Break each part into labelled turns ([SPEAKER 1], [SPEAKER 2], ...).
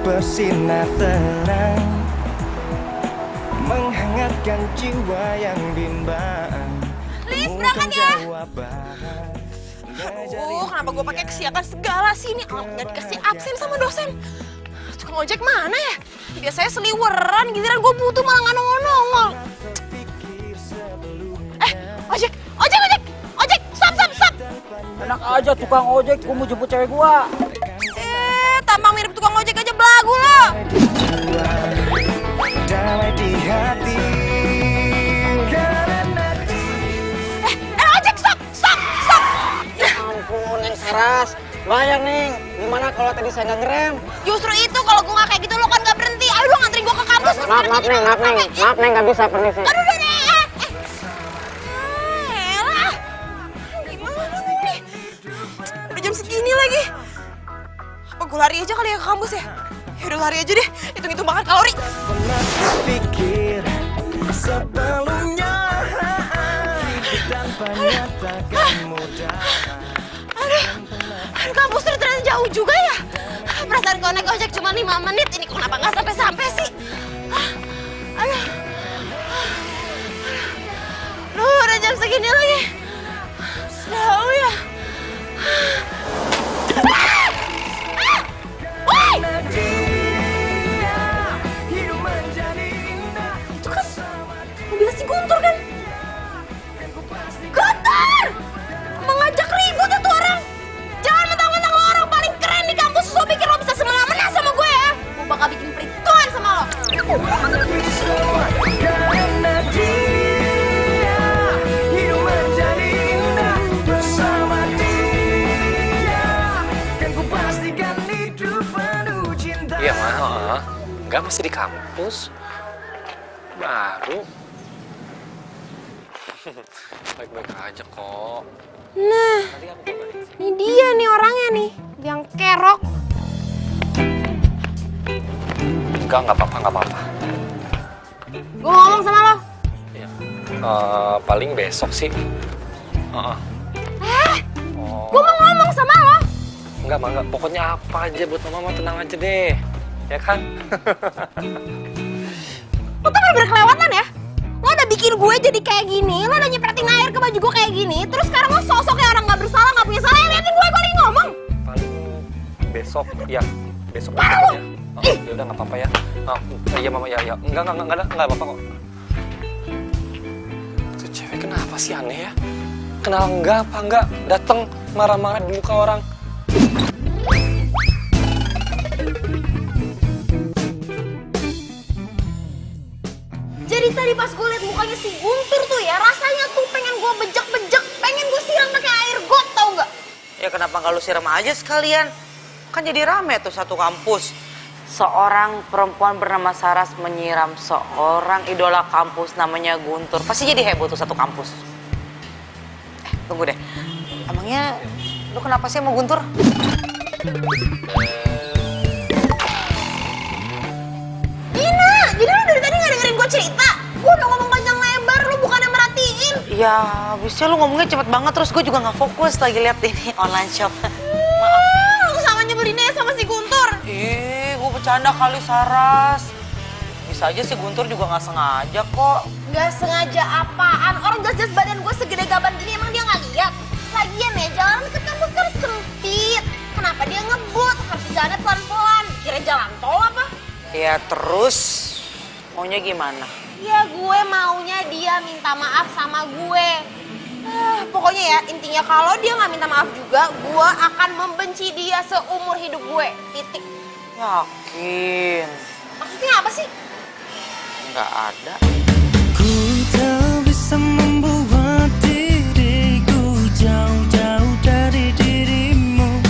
[SPEAKER 1] bersinar terang, menghangatkan jiwa yang bimbang.
[SPEAKER 2] Lis, berangkat ya. Aduh, kenapa gue pakai kesiakan segala sih ini? Nggak dikasih absen sama dosen. Tukang ojek mana ya? Biasanya seliweran, giliran gue butuh malah nggak nongol-nongol. Ojek, stop.
[SPEAKER 3] Enak aja tukang ojek, gue mau jemput cewek gua.
[SPEAKER 2] Tampang mirip tukang ojek aja belagu lo.
[SPEAKER 1] Damai di hati.
[SPEAKER 2] Ojek, stop.
[SPEAKER 3] Ya ampun, Neng Saras. Bayang, Neng. Gimana kalau tadi saya nggak ngerem?
[SPEAKER 2] Justru itu kalau gue nggak kayak gitu lo kan nggak berhenti. Ayo lo nganterin gue ke kampus.
[SPEAKER 3] Maaf, Neng, nggak bisa, permisi.
[SPEAKER 2] Aduh, udah deh. Elah. Gimana nih? Udah jam segini lagi. Apa gue lari aja kali ya ke kampus ya? Yaudah lari aja deh. Hitung-hitung makan kalori.
[SPEAKER 1] Pernah terpikir sebelumnya tanpa nyatakan mudah.
[SPEAKER 2] Aduh, kampus ternyata jauh juga ya. Perasaan kalau naik ojek cuma 5 menit. Ini kok kenapa nggak sampai-sampai sih? Aduh. Duh, udah jam segini lagi. Jauh ya. Woi! Itu kan mobilnya si Guntur kan? Guntur! Mengajak ribut ya tuh orang. Jangan mentang-mentang lo orang paling keren di kampus. So pikir lo bisa semena-mena sama gue ya. Gue bakal bikin perhitungan sama lo.
[SPEAKER 1] Karena dia hidup menjadi indah bersama dia, kan ku pastikan hidup penuh cinta.
[SPEAKER 4] Iya mah, enggak masih di kampus. Baru. Baik-baik aja kok.
[SPEAKER 2] Nah, ini dia nih orangnya nih. Yang kerok.
[SPEAKER 4] Enggak apa-apa.
[SPEAKER 2] Gue ngomong sama lo.
[SPEAKER 4] Iya. Paling besok sih.
[SPEAKER 2] Gue mau ngomong sama lo.
[SPEAKER 4] Enggak. Pokoknya apa aja buat mama tenang aja deh. Ya kan?
[SPEAKER 2] Lo tuh bener-bener kelewatan ya. Lo udah bikin gue jadi kayak gini. Lo udah nyepretin air ke baju gue kayak gini. Terus sekarang lo sosok kayak orang gak bersalah, gak punya salah. Liatin gue lagi ngomong.
[SPEAKER 4] Paling besok ya. Besok
[SPEAKER 2] Mana
[SPEAKER 4] besok
[SPEAKER 2] lu?
[SPEAKER 4] ya. Ya udah nggak apa-apa ya. Iya mama ya. Enggak apa-apa kok. Tuh cewek kenapa sih aneh ya? Kenal enggak datang marah-marah di muka orang.
[SPEAKER 2] Jadi tadi pas gue liat mukanya si Guntur tuh ya, rasanya tuh pengen gue bejek-bejek, pengen gue siram pakai air got, tau nggak?
[SPEAKER 5] Ya kenapa nggak lu siram aja sekalian? Kan jadi rame tuh satu kampus. Seorang perempuan bernama Saras menyiram seorang idola kampus namanya Guntur. Pasti jadi heboh tuh satu kampus. Tunggu deh. Emangnya lu kenapa sih sama Guntur?
[SPEAKER 2] Dina, jadi lu dari tadi nggak dengerin gue cerita? Gue udah ngomong panjang lebar, lu bukannya merhatiin.
[SPEAKER 5] Ya, habisnya lu ngomongnya cepet banget terus gue juga nggak fokus lagi lihat ini online shop.
[SPEAKER 2] Lu sama nyebelinnya sama si Guntur.
[SPEAKER 5] Gue bercanda kali Saras. Bisa aja si Guntur juga nggak sengaja kok.
[SPEAKER 2] Gak sengaja apaan? Orang jelas-jelas badan gue segede gaban gini, emang dia nggak lihat? Lagian ya, jalan deket kampus kan sempit. Kenapa dia ngebut? Harus jalannya pelan-pelan. Kira jalan tol apa?
[SPEAKER 5] Ya terus maunya gimana?
[SPEAKER 2] Ya gue maunya dia minta maaf sama gue. Pokoknya ya, intinya kalau dia nggak minta maaf juga, gue akan membenci dia seumur hidup gue. Titik.
[SPEAKER 5] Yakin?
[SPEAKER 2] Maksudnya apa sih?
[SPEAKER 5] Nggak ada.
[SPEAKER 1] Ku tak bisa membuat diriku jauh-jauh dari dirimu,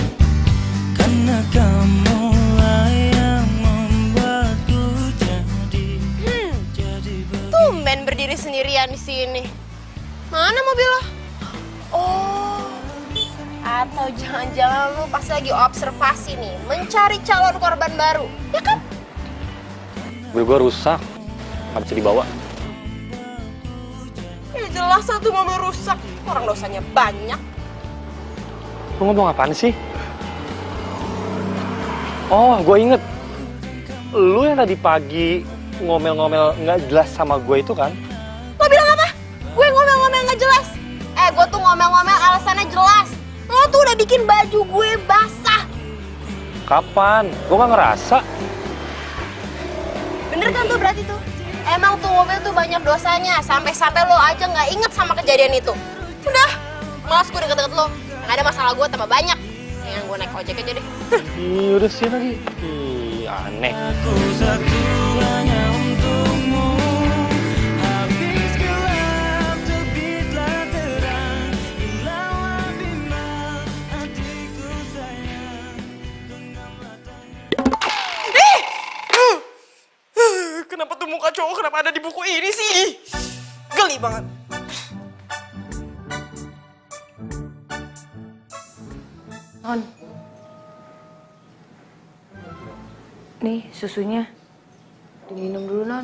[SPEAKER 1] karena kamulah yang membuatku jadi
[SPEAKER 2] Tumben berdiri sendirian di sini. Mana mobil lo? Oh, atau jangan-jangan lu pas lagi observasi nih, mencari calon korban baru, ya kan?
[SPEAKER 4] Mobil gue rusak, nggak bisa dibawa.
[SPEAKER 2] Ya jelas satu mobil rusak, orang dosanya banyak.
[SPEAKER 4] Lu ngomong apaan sih? Oh, gue inget. lu yang tadi pagi ngomel-ngomel nggak jelas sama gue itu kan?
[SPEAKER 2] Lo bilang apa? Gue ngomel-ngomel nggak jelas? Gue tuh ngomel-ngomel alasannya jelas. Lo tuh udah bikin baju gue basah.
[SPEAKER 4] Kapan? Gue nggak ngerasa.
[SPEAKER 2] Bener kan tuh berarti tuh? Emang tuh mobil tuh banyak dosanya. Sampai-sampai lo aja nggak inget sama kejadian itu. Udah, malas gue deket-deket lo. Nggak ada masalah gue tambah banyak. Yang gue naik ojek aja deh.
[SPEAKER 4] Ih, udah sih lagi. Ih, aneh.
[SPEAKER 1] Aku satu hanya untukmu. Habis gelap terbitlah terang. Hilanglah bimbang hatiku sayang. Genggamlah tangan.
[SPEAKER 6] Kenapa tuh muka cowok kenapa ada di buku ini sih? Geli banget.
[SPEAKER 5] Non. Nih susunya. Diminum dulu, Non.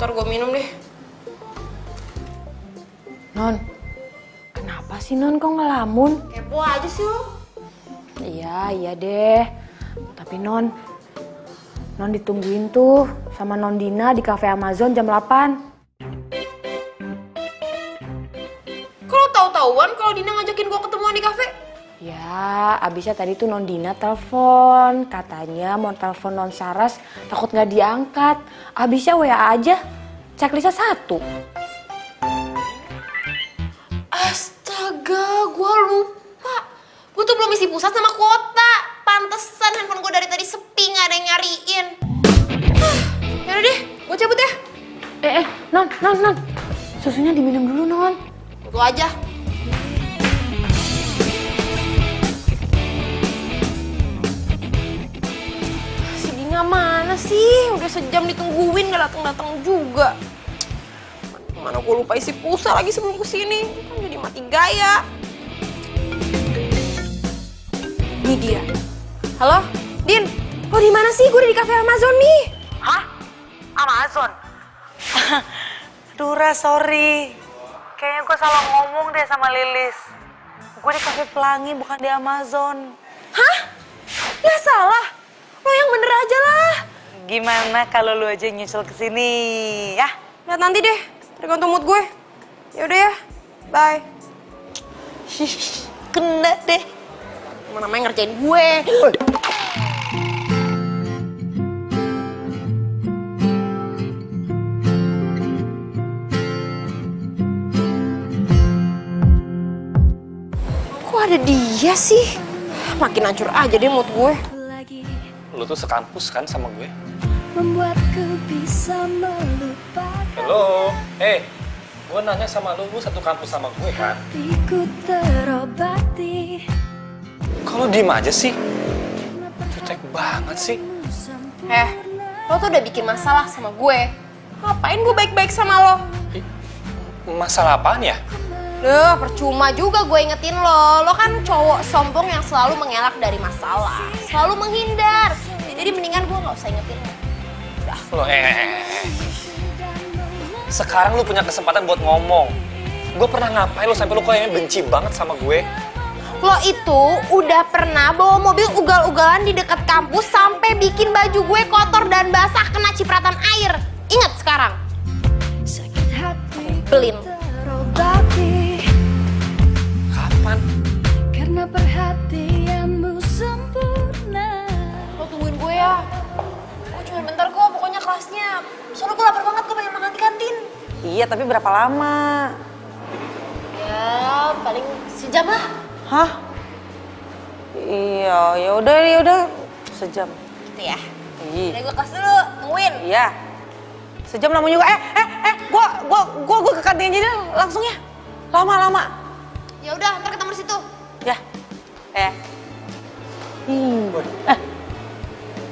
[SPEAKER 2] Ntar gue minum deh.
[SPEAKER 5] Non. Kenapa sih, Non? Kok ngelamun?
[SPEAKER 2] Kepo aja sih lo.
[SPEAKER 5] Iya deh. Tapi Non ditungguin tuh sama Non Dina di cafe Amazon jam 8.
[SPEAKER 2] Kalau tahu-tahuan kalau Dina ngajakin gue ketemuan di kafe.
[SPEAKER 5] Ya, abisnya tadi tuh Non Dina telepon. Katanya mau telepon Non Saras, takut nggak diangkat. Abisnya WA aja, checklistnya 1.
[SPEAKER 2] Astaga, gue lupa. Gue tuh belum isi pulsa sama kuota. Pantesan handphone gue dari tadi sepi, nggak ada yang nyariin. Yaudah deh, gue cabut ya.
[SPEAKER 5] Non. Susunya diminum dulu, Non.
[SPEAKER 2] Itu aja. Si Dina mana sih? Udah sejam ditungguin gak datang-datang juga. Mana gue lupa isi pulsa lagi sebelum kesini. Kan jadi mati gaya. Ini dia. Halo, Din. Lo di mana sih? Gue udah di cafe Amazon nih.
[SPEAKER 5] Hah? Amazon? Aduh, Ra, sorry. Kayaknya gue salah ngomong deh sama Lilis. Gue di Cafe Pelangi, bukan di Amazon.
[SPEAKER 2] Hah? Gak salah. Lo yang bener aja lah.
[SPEAKER 5] Gimana kalau lu aja nyusul ke sini, ya?
[SPEAKER 2] Lihat nanti deh, tergantung mood gue. Yaudah ya, bye.
[SPEAKER 5] Kena deh.
[SPEAKER 2] Mana namanya ngerjain gue. Kok ada dia sih? Makin hancur aja deh mood gue.
[SPEAKER 4] Lu tuh sekampus kan sama gue?
[SPEAKER 1] Membuatku bisa melupakan.
[SPEAKER 4] Halo, gue nanya sama lu satu kampus sama gue kan?
[SPEAKER 1] Hatiku terobati.
[SPEAKER 4] Kalau diem aja sih? Cutek banget sih.
[SPEAKER 2] Lo tuh udah bikin masalah sama gue. Ngapain gue baik-baik sama lo?
[SPEAKER 4] Masalah apaan ya?
[SPEAKER 2] Duh, percuma juga gue ingetin lo. Lo kan cowok sombong yang selalu mengelak dari masalah. Selalu menghindar. Jadi mendingan gue gak usah ingetin lo.
[SPEAKER 4] Lo sekarang lu punya kesempatan buat ngomong. Gue pernah ngapain lu sampai lu kayaknya benci banget sama gue?
[SPEAKER 2] Lo itu udah pernah bawa mobil ugal-ugalan di dekat kampus sampai bikin baju gue kotor dan basah kena cipratan air. Ingat sekarang.
[SPEAKER 1] Sakit hati
[SPEAKER 2] Belin.
[SPEAKER 1] terobati.
[SPEAKER 4] Kapan?
[SPEAKER 1] Karena perhatianmu sempurna.
[SPEAKER 2] Lo tungguin gue ya. Gue cuma bentar kok, pokoknya kelasnya. Soalnya gue lapar banget, gue pengen makan di kantin.
[SPEAKER 5] Iya, tapi berapa lama?
[SPEAKER 2] Ya, paling sejam lah.
[SPEAKER 5] Hah? Iya, ya udah sejam.
[SPEAKER 2] Gitu ya.
[SPEAKER 5] Iya.
[SPEAKER 2] Udah gue kelas dulu, tungguin.
[SPEAKER 5] Iya. Sejam lama juga. Gua ke kantin aja deh langsung ya. Lama.
[SPEAKER 2] Ya udah, ntar ketemu di situ.
[SPEAKER 5] Ya.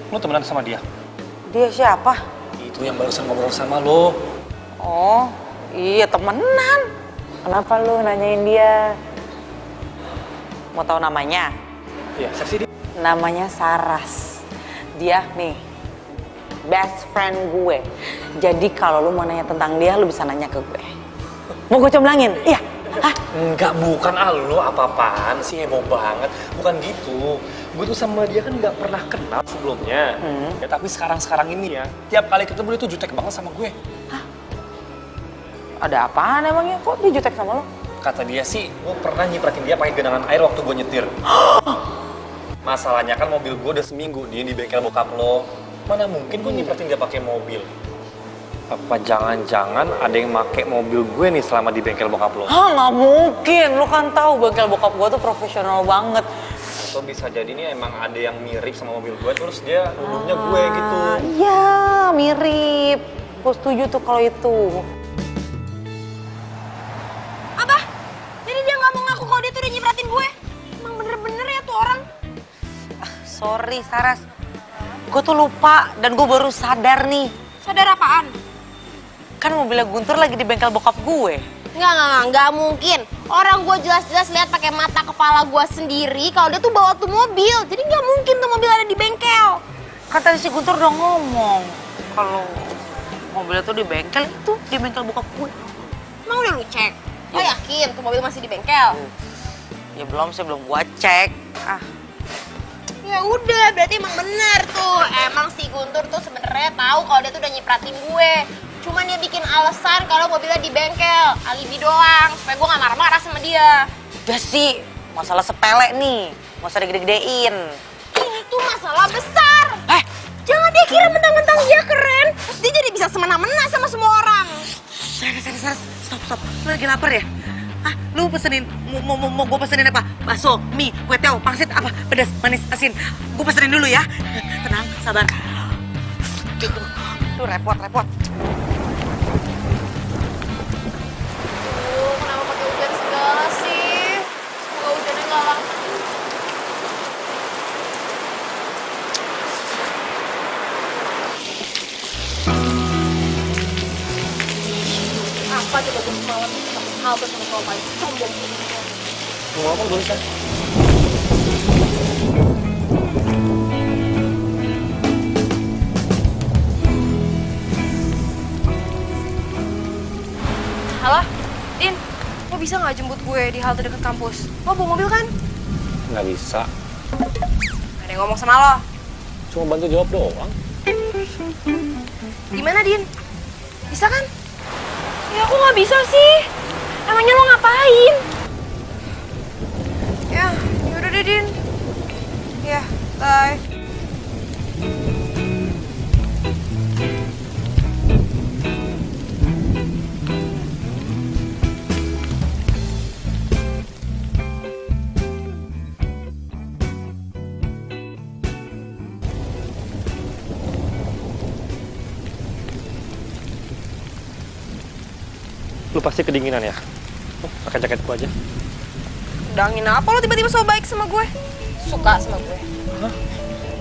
[SPEAKER 4] Lu temenan sama dia?
[SPEAKER 5] Dia siapa?
[SPEAKER 4] Itu yang barusan ngobrol sama lo.
[SPEAKER 5] Oh, iya temenan. Kenapa lu nanyain dia? Mau tahu namanya?
[SPEAKER 4] Iya, seksi dia.
[SPEAKER 5] Namanya Saras. Dia nih best friend gue. Jadi kalau lu mau nanya tentang dia, lu bisa nanya ke gue. Mau gue comblangin? Iya. Hah?
[SPEAKER 4] Enggak, bukan lo apa-apaan sih, heboh banget. Bukan gitu. gue tuh sama dia kan nggak pernah kenal sebelumnya. Ya tapi sekarang ini ya, tiap kali ketemu dia tuh jutek banget sama gue.
[SPEAKER 5] Ada apaan emangnya? Kok dia jutek sama lo?
[SPEAKER 4] Kata dia sih, gue pernah nyipratin dia pakai genangan air waktu gue nyetir. Masalahnya kan mobil gue udah seminggu dia di bengkel bokap lo. Mana mungkin gue nyipratin dia pakai mobil? Apa jangan-jangan ada yang make mobil gue nih selama di bengkel bokap lo?
[SPEAKER 5] Hah, nggak mungkin. Lo kan tahu bengkel bokap gue tuh profesional banget.
[SPEAKER 4] Atau bisa jadi nih emang ada yang mirip sama mobil gue, terus dia nuduhnya gue gitu.
[SPEAKER 5] Iya, mirip. Gue setuju tuh kalau itu.
[SPEAKER 2] Apa? Jadi dia nggak mau ngaku kalau dia tuh udah nyipratin gue? Emang bener-bener ya tuh orang?
[SPEAKER 5] Sorry, Saras. Gue tuh lupa dan gue baru sadar nih.
[SPEAKER 2] Sadar apaan?
[SPEAKER 5] Kan mobilnya Guntur lagi di bengkel bokap gue.
[SPEAKER 2] Nggak mungkin. Orang gue jelas-jelas lihat pakai mata kepala gue sendiri kalau dia tuh bawa tuh mobil. Jadi nggak mungkin tuh mobil ada di bengkel.
[SPEAKER 5] Kan tadi si Guntur udah ngomong kalau mobilnya tuh di bengkel itu, di bengkel bokap gue.
[SPEAKER 2] Emang udah lu cek? Lo yakin tuh mobil masih di bengkel?
[SPEAKER 5] Ya belum sih, belum gue cek.
[SPEAKER 2] Ya udah, berarti emang bener tuh. Emang si Guntur tuh sebenarnya tahu kalau dia tuh udah nyipratin gue. Cuman dia bikin alasan kalau mobilnya di bengkel, alibi doang, supaya gue gak marah-marah sama dia.
[SPEAKER 5] Udah sih, masalah sepele nih, nggak usah digede-gedein.
[SPEAKER 2] Ini tuh masalah besar. Jangan dia kira mentang-mentang dia keren, terus dia jadi bisa semena-mena sama semua orang.
[SPEAKER 5] Saras, stop. Lu lagi lapar ya? Lu pesenin, mau gue pesenin apa? Bakso, mie, kue teo, pangsit, apa? Pedas, manis, asin. Gue pesenin dulu ya. Tenang, sabar. Tuh repot.
[SPEAKER 2] Kenapa pakai hujan segala sih? Semoga hujannya gak lama. Apa coba gue semalam halte sama kalau paling sombong.
[SPEAKER 4] Mau apa boleh kan?
[SPEAKER 2] Halo, Din, lo bisa nggak jemput gue di halte dekat kampus? Lo bawa mobil kan?
[SPEAKER 4] Nggak bisa.
[SPEAKER 2] Gak ada yang ngomong sama lo.
[SPEAKER 4] Cuma bantu jawab doang.
[SPEAKER 2] Gimana, Din? Bisa kan? Ya aku nggak bisa sih. Emangnya lo ngapain? Ya, yaudah deh, Din. Ya, bye.
[SPEAKER 4] Lu pasti kedinginan ya? Pakai jaket gua aja.
[SPEAKER 2] Udah angin apa lo tiba-tiba so baik sama gue? Suka sama gue.
[SPEAKER 4] Hah?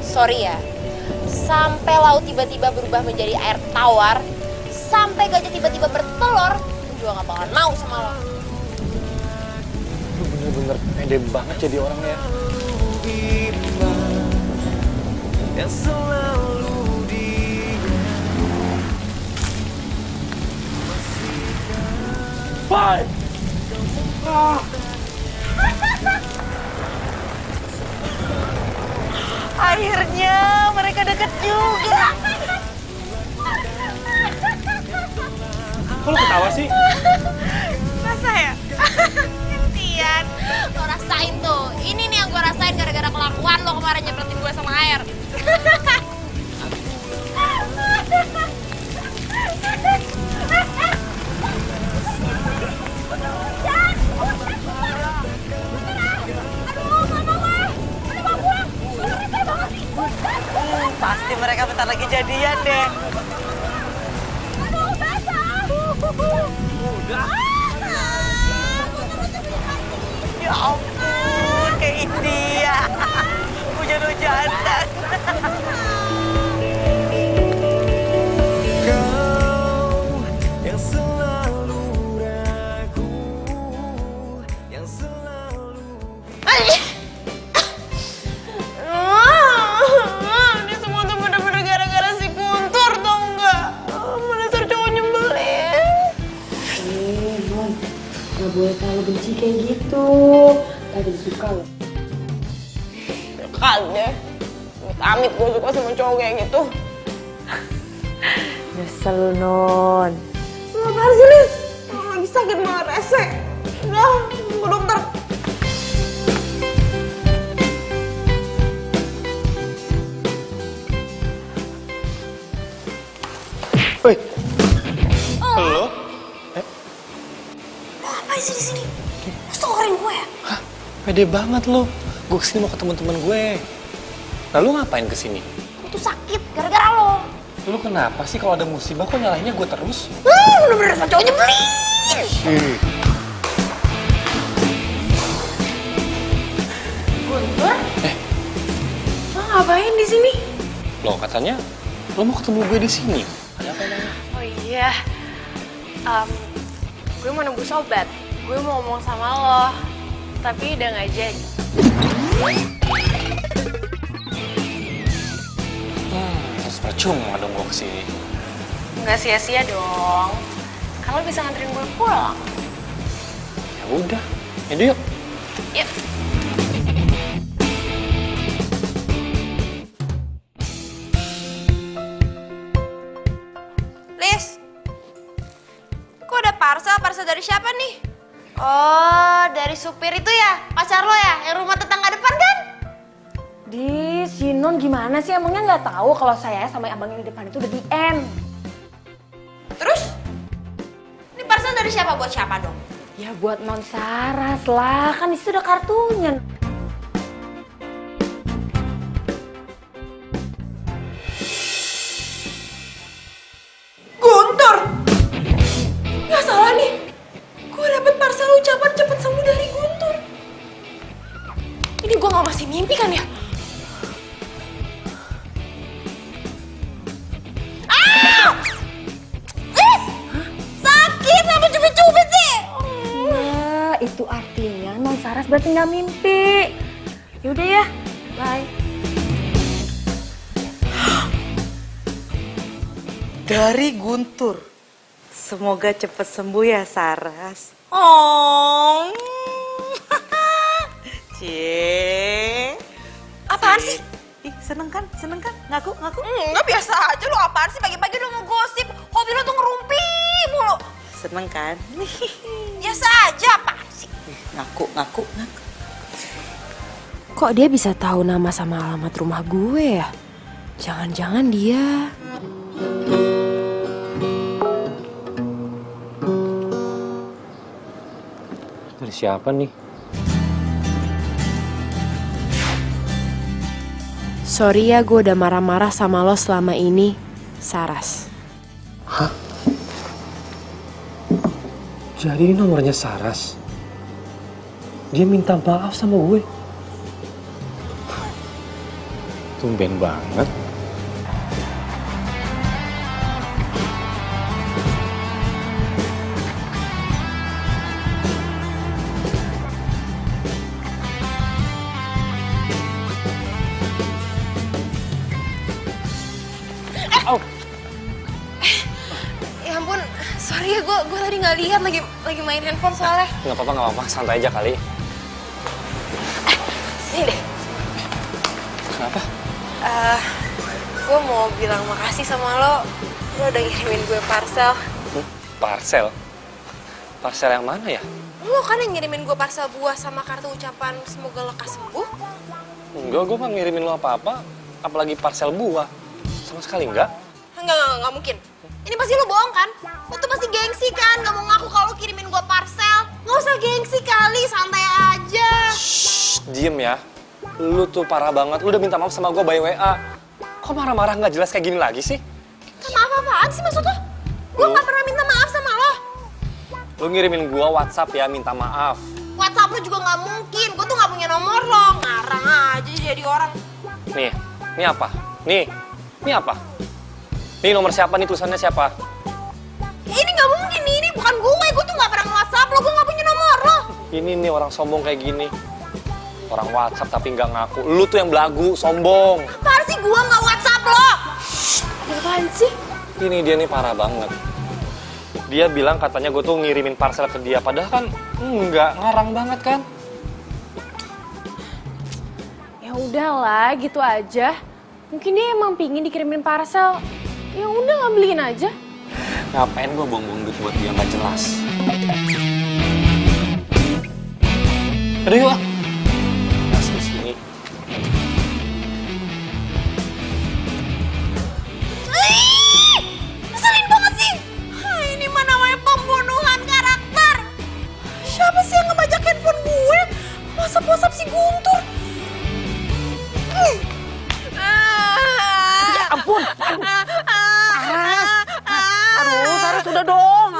[SPEAKER 2] Sorry ya. Sampai laut tiba-tiba berubah menjadi air tawar, sampai gajah tiba-tiba bertelur, gue juga gak bakalan mau sama lo.
[SPEAKER 4] Lu bener-bener pede banget jadi orangnya. Bye.
[SPEAKER 5] Akhirnya mereka deket juga.
[SPEAKER 4] Kok lu ketawa sih?
[SPEAKER 2] Masa ya? Gantian. Lo rasain tuh. Ini nih yang gue rasain gara-gara kelakuan lo kemarin nyepretin gue sama air.
[SPEAKER 5] Pasti mereka bentar lagi jadian deh.
[SPEAKER 2] Aduh, basah.
[SPEAKER 5] Ya ampun, kayak India. Hujan-hujanan.
[SPEAKER 2] Ini semua tuh bener-bener gara-gara si Guntur, tau nggak? Dasar cowok nyebelin.
[SPEAKER 7] Non, gak boleh terlalu benci kayak gitu. Gak jadi suka loh.
[SPEAKER 5] Kali
[SPEAKER 2] deh. Amit gue suka sama cowok kayak gitu.
[SPEAKER 5] Nyesel lu, Non.
[SPEAKER 2] Lu apaan sih, Lis? Lagi sakit malah rese. Udah, ke dokter.
[SPEAKER 4] Woi. Halo?
[SPEAKER 2] Lo ngapain sih di sini? Lo storin gue ya?
[SPEAKER 4] Hah? Pede banget lo. Gue kesini mau ketemu temen gue. Lalu ngapain kesini?
[SPEAKER 2] Gue tuh sakit gara-gara lo.
[SPEAKER 4] Lu kenapa sih kalau ada musibah kok nyalahinnya gue terus?
[SPEAKER 2] Bener-bener sama cowok nyebelin. Guntur? Lo ngapain di sini?
[SPEAKER 4] Loh katanya lo mau ketemu gue di sini. Ada apa emangnya?
[SPEAKER 2] Oh iya, gue mau nembus obat. Gue mau ngomong sama lo, tapi udah nggak jadi.
[SPEAKER 4] Terus percuma dong gue kesini.
[SPEAKER 2] Nggak sia-sia dong. Kan lo bisa nganterin gue pulang.
[SPEAKER 4] Ya udah, yaudah yuk.
[SPEAKER 2] Yuk. Lis, kok ada parcel? Parcel dari siapa nih? Oh, dari supir itu ya? Pacar lo ya? Yang rumah tetangga depan kan?
[SPEAKER 7] Di si Non gimana sih? Emangnya nggak tahu kalau saya sama abang yang di depan itu udah di end.
[SPEAKER 2] Terus? Ini parcel dari siapa buat siapa dong?
[SPEAKER 7] Ya buat Non Saras lah, kan itu udah kartunya.
[SPEAKER 2] Guntur! Nggak salah nih. Gue dapet parcel ucapan cepet sembuh dari Guntur. Ini gue nggak masih mimpi kan ya? Ah! Sakit, kenapa cubit-cubit sih?
[SPEAKER 7] Nah, itu artinya Non Saras berarti nggak mimpi. Yaudah ya, bye.
[SPEAKER 5] Dari Guntur. Semoga cepat sembuh ya, Saras. Oh. Cie.
[SPEAKER 2] Apaan sih?
[SPEAKER 5] Ih, seneng kan? Seneng kan? Ngaku, ngaku.
[SPEAKER 2] Nggak biasa aja lo, apaan sih pagi-pagi udah mau gosip. Hobi lo tuh ngerumpi mulu.
[SPEAKER 5] Seneng kan?
[SPEAKER 2] Biasa aja, apaan sih?
[SPEAKER 5] Ngaku, ngaku, ngaku.
[SPEAKER 8] Kok dia bisa tahu nama sama alamat rumah gue ya? Jangan-jangan dia...
[SPEAKER 4] Dari siapa nih?
[SPEAKER 8] Sorry ya gue udah marah-marah sama lo selama ini, Saras.
[SPEAKER 4] Hah? Jadi ini nomornya Saras? Dia minta maaf sama gue? Tumben banget.
[SPEAKER 2] Ya ampun, sorry ya, gue tadi nggak lihat lagi main handphone soalnya.
[SPEAKER 4] Nggak apa-apa, santai aja kali.
[SPEAKER 2] Sini deh.
[SPEAKER 4] Kenapa?
[SPEAKER 2] Gue mau bilang makasih sama lo udah ngirimin gue parcel.
[SPEAKER 4] Parcel? Parcel yang mana ya?
[SPEAKER 2] Lo kan yang ngirimin gue parcel buah sama kartu ucapan semoga lekas sembuh.
[SPEAKER 4] Enggak, gue nggak ngirimin lo apa-apa. Apalagi parcel buah. Sama sekali enggak.
[SPEAKER 2] Enggak mungkin. Ini pasti lo bohong kan? Lo tuh pasti gengsi kan? Gak mau ngaku kalau kirimin gue parcel. Gak usah gengsi kali, santai aja.
[SPEAKER 4] Shh, diem ya. Lu tuh parah banget. Lu udah minta maaf sama gue by WA. Kok marah-marah nggak jelas kayak gini lagi sih?
[SPEAKER 2] Maaf apaan sih maksud lo? Gue gak pernah minta maaf sama lo.
[SPEAKER 4] Lu ngirimin gue WhatsApp ya, minta maaf.
[SPEAKER 2] WhatsApp lo juga gak mungkin. Gue tuh gak punya nomor lo. Ngarang aja jadi orang.
[SPEAKER 4] Nih, ini apa? Nih, ini apa? Nih nomor siapa nih, tulisannya siapa?
[SPEAKER 2] Ini gak mungkin nih, ini bukan gue. Gue tuh gak pernah nge-WhatsApp lo. Gue gak punya nomor lo.
[SPEAKER 4] Ini nih orang sombong kayak gini. Orang WhatsApp tapi nggak ngaku. Lu tuh yang belagu, sombong.
[SPEAKER 2] Apaan sih gue gak WhatsApp lo?
[SPEAKER 8] Apaan sih?
[SPEAKER 4] Ini dia nih parah banget. Dia bilang katanya gue tuh ngirimin parcel ke dia. Padahal kan enggak, ngarang banget kan?
[SPEAKER 8] Ya
[SPEAKER 9] udahlah, gitu aja. Mungkin dia emang pingin dikirimin parcel. Ya udah nggak beliin aja.
[SPEAKER 6] Ngapain gue buang-buang duit buat dia nggak jelas? Aduh yuk ah. Masih di sini.
[SPEAKER 2] Ngeselin banget sih. Ini mah namanya pembunuhan karakter. Siapa sih yang ngebajak handphone gue? WhatsApp si Guntur.
[SPEAKER 5] Ya ampun. Saras. Aduh, Saras udah dong.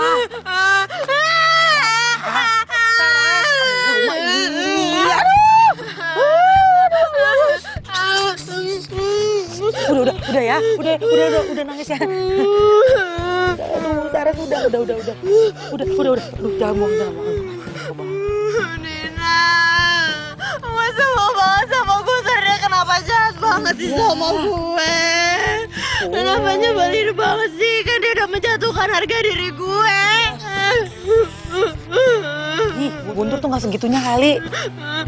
[SPEAKER 5] Udah ya, udah nangis ya. Aduh, Saras udah. Aduh, jangan bohong.
[SPEAKER 2] Nina, masa mau banget sama Guntur, dia kenapa jahat banget sih sama gue? Kenapa nyebelin banget sih, kan dia udah menjatuhkan harga diri gue.
[SPEAKER 5] Ih, Guntur tuh gak segitunya kali.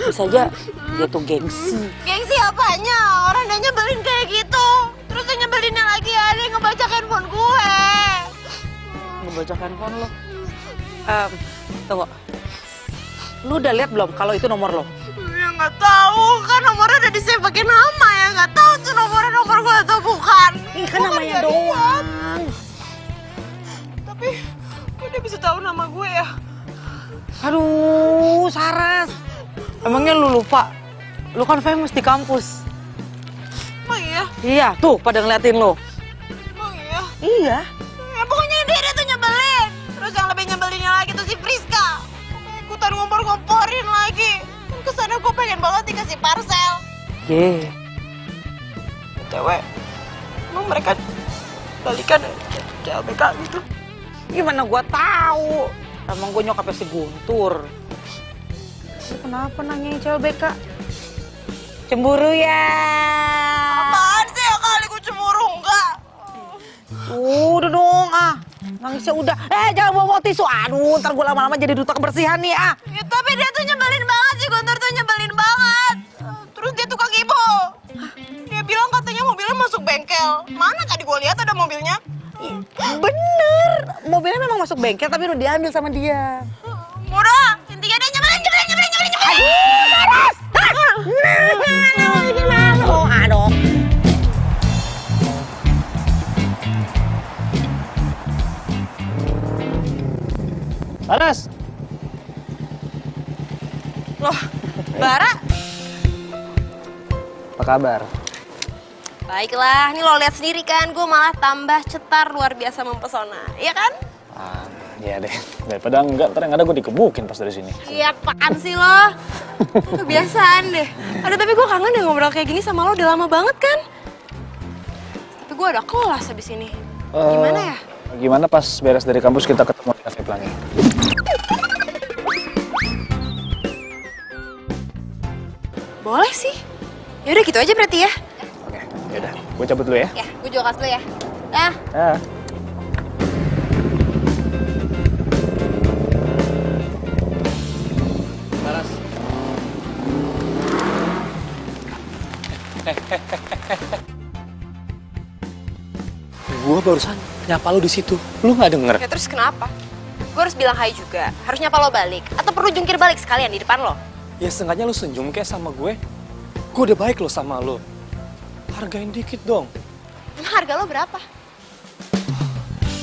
[SPEAKER 5] Bisa aja dia tuh gengsi.
[SPEAKER 2] Gengsi apanya? Orang dia nyebelin kayak gitu. Terus dia nyebelinnya lagi ada yang ngebajak handphone gue.
[SPEAKER 5] Ngebajak handphone lo. Tunggu. Lu udah lihat belum kalau itu nomor lo?
[SPEAKER 2] Ya nggak tahu, kan nomornya udah di-save pakai nama ya. Nggak tahu tuh nomor gue atau bukan.
[SPEAKER 5] Ih, kan namanya doang.
[SPEAKER 2] Tapi kok dia bisa tahu nama gue ya?
[SPEAKER 5] Aduh, Saras. Emangnya lu lupa? Lu kan famous di kampus.
[SPEAKER 2] Emang iya?
[SPEAKER 5] Iya, tuh pada ngeliatin lo.
[SPEAKER 2] Emang iya?
[SPEAKER 5] Iya.
[SPEAKER 2] Ya pokoknya dia tuh nyebelin. Terus yang lebih nyebelinnya lagi tuh si Friska. Ikutan ngompor-ngomporin lagi. Kan kesana gue pengen banget dikasih parcel.
[SPEAKER 5] Ye.
[SPEAKER 2] BTW, emang mereka balikan CLBK gitu?
[SPEAKER 5] Gimana gua tahu? Emang gue nyokapnya si Guntur. Lu kenapa nanyain CLBK? Cemburu ya?
[SPEAKER 2] Apaan sih ya kali gue cemburu enggak?
[SPEAKER 5] Udah dong nangisnya udah. Jangan bawa tisu. Aduh, ntar gue lama-lama jadi duta kebersihan nih
[SPEAKER 2] Ya, tapi dia tuh nyebelin banget sih, Guntur tuh nyebelin banget. Terus dia tukang ibu. Dia bilang katanya mobilnya masuk bengkel. Mana tadi gue lihat ada mobilnya?
[SPEAKER 5] Bener, mobilnya memang masuk bengkel tapi udah diambil sama dia.
[SPEAKER 2] Udah, intinya dia nyebelin.
[SPEAKER 5] Aduh, Saras! Aduh.
[SPEAKER 6] Saras.
[SPEAKER 2] Loh, Bara?
[SPEAKER 3] Apa kabar?
[SPEAKER 2] Baiklah, ini lo lihat sendiri kan, gue malah tambah cetar luar biasa mempesona, iya kan?
[SPEAKER 6] Iya deh, daripada enggak, ntar yang ada gue dikebukin pas dari sini.
[SPEAKER 2] Iya, apaan sih lo? Kebiasaan deh. Aduh, tapi gue kangen deh ngobrol kayak gini sama lo, udah lama banget kan? Tapi gue ada kelas habis ini. Gimana ya?
[SPEAKER 6] Gimana pas beres dari kampus kita ketemu di Cafe Pelangi?
[SPEAKER 2] Boleh sih. Yaudah gitu aja berarti ya.
[SPEAKER 6] Oke, yaudah. Gue cabut dulu ya.
[SPEAKER 2] Ya, gue juga kelas dulu ya. Dah.
[SPEAKER 6] Ya. Saras. Gue barusan nyapa lu di situ. Lu nggak denger?
[SPEAKER 2] Ya terus kenapa? Gue harus bilang hai juga. Harus nyapa lo balik. Atau perlu jungkir balik sekalian di depan lo?
[SPEAKER 4] Ya setengahnya lu senyum kayak sama gue. Gue udah baik lo sama lo. Hargain dikit dong.
[SPEAKER 2] Emang harga lo berapa?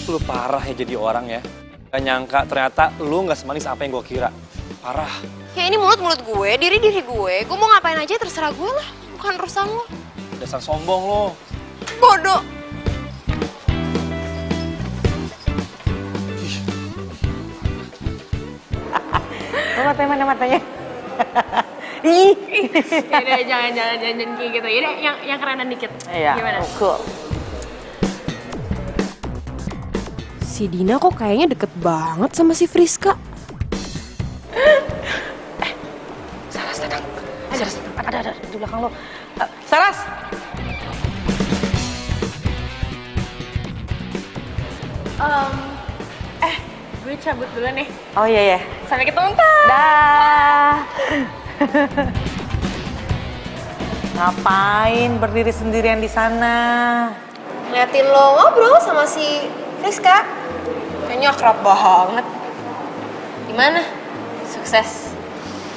[SPEAKER 4] Lu parah ya jadi orang ya. Gak nyangka ternyata lu gak semanis apa yang gue kira. Parah.
[SPEAKER 2] Ya ini mulut-mulut gue, diri-diri gue. Gue mau ngapain aja terserah gue lah. Bukan urusan lo.
[SPEAKER 4] Dasar sombong lo.
[SPEAKER 2] Bodoh.
[SPEAKER 5] Mana matanya? Ih.
[SPEAKER 9] Yaudah, jangan kayak gitu. Yaudah, yang kerenan dikit.
[SPEAKER 5] Iya.
[SPEAKER 9] Gimana?
[SPEAKER 5] Cool.
[SPEAKER 8] Si Dina kok kayaknya deket banget sama si Friska.
[SPEAKER 5] Saras, tenang. Saras, ada di belakang lo. Saras!
[SPEAKER 9] Gue cabut dulu nih.
[SPEAKER 5] Oh iya.
[SPEAKER 9] Sampai ketemu ntar.
[SPEAKER 5] Dah. Ngapain berdiri sendirian di sana?
[SPEAKER 2] Ngeliatin lo ngobrol sama si Friska. Kayaknya akrab banget. Gimana? Sukses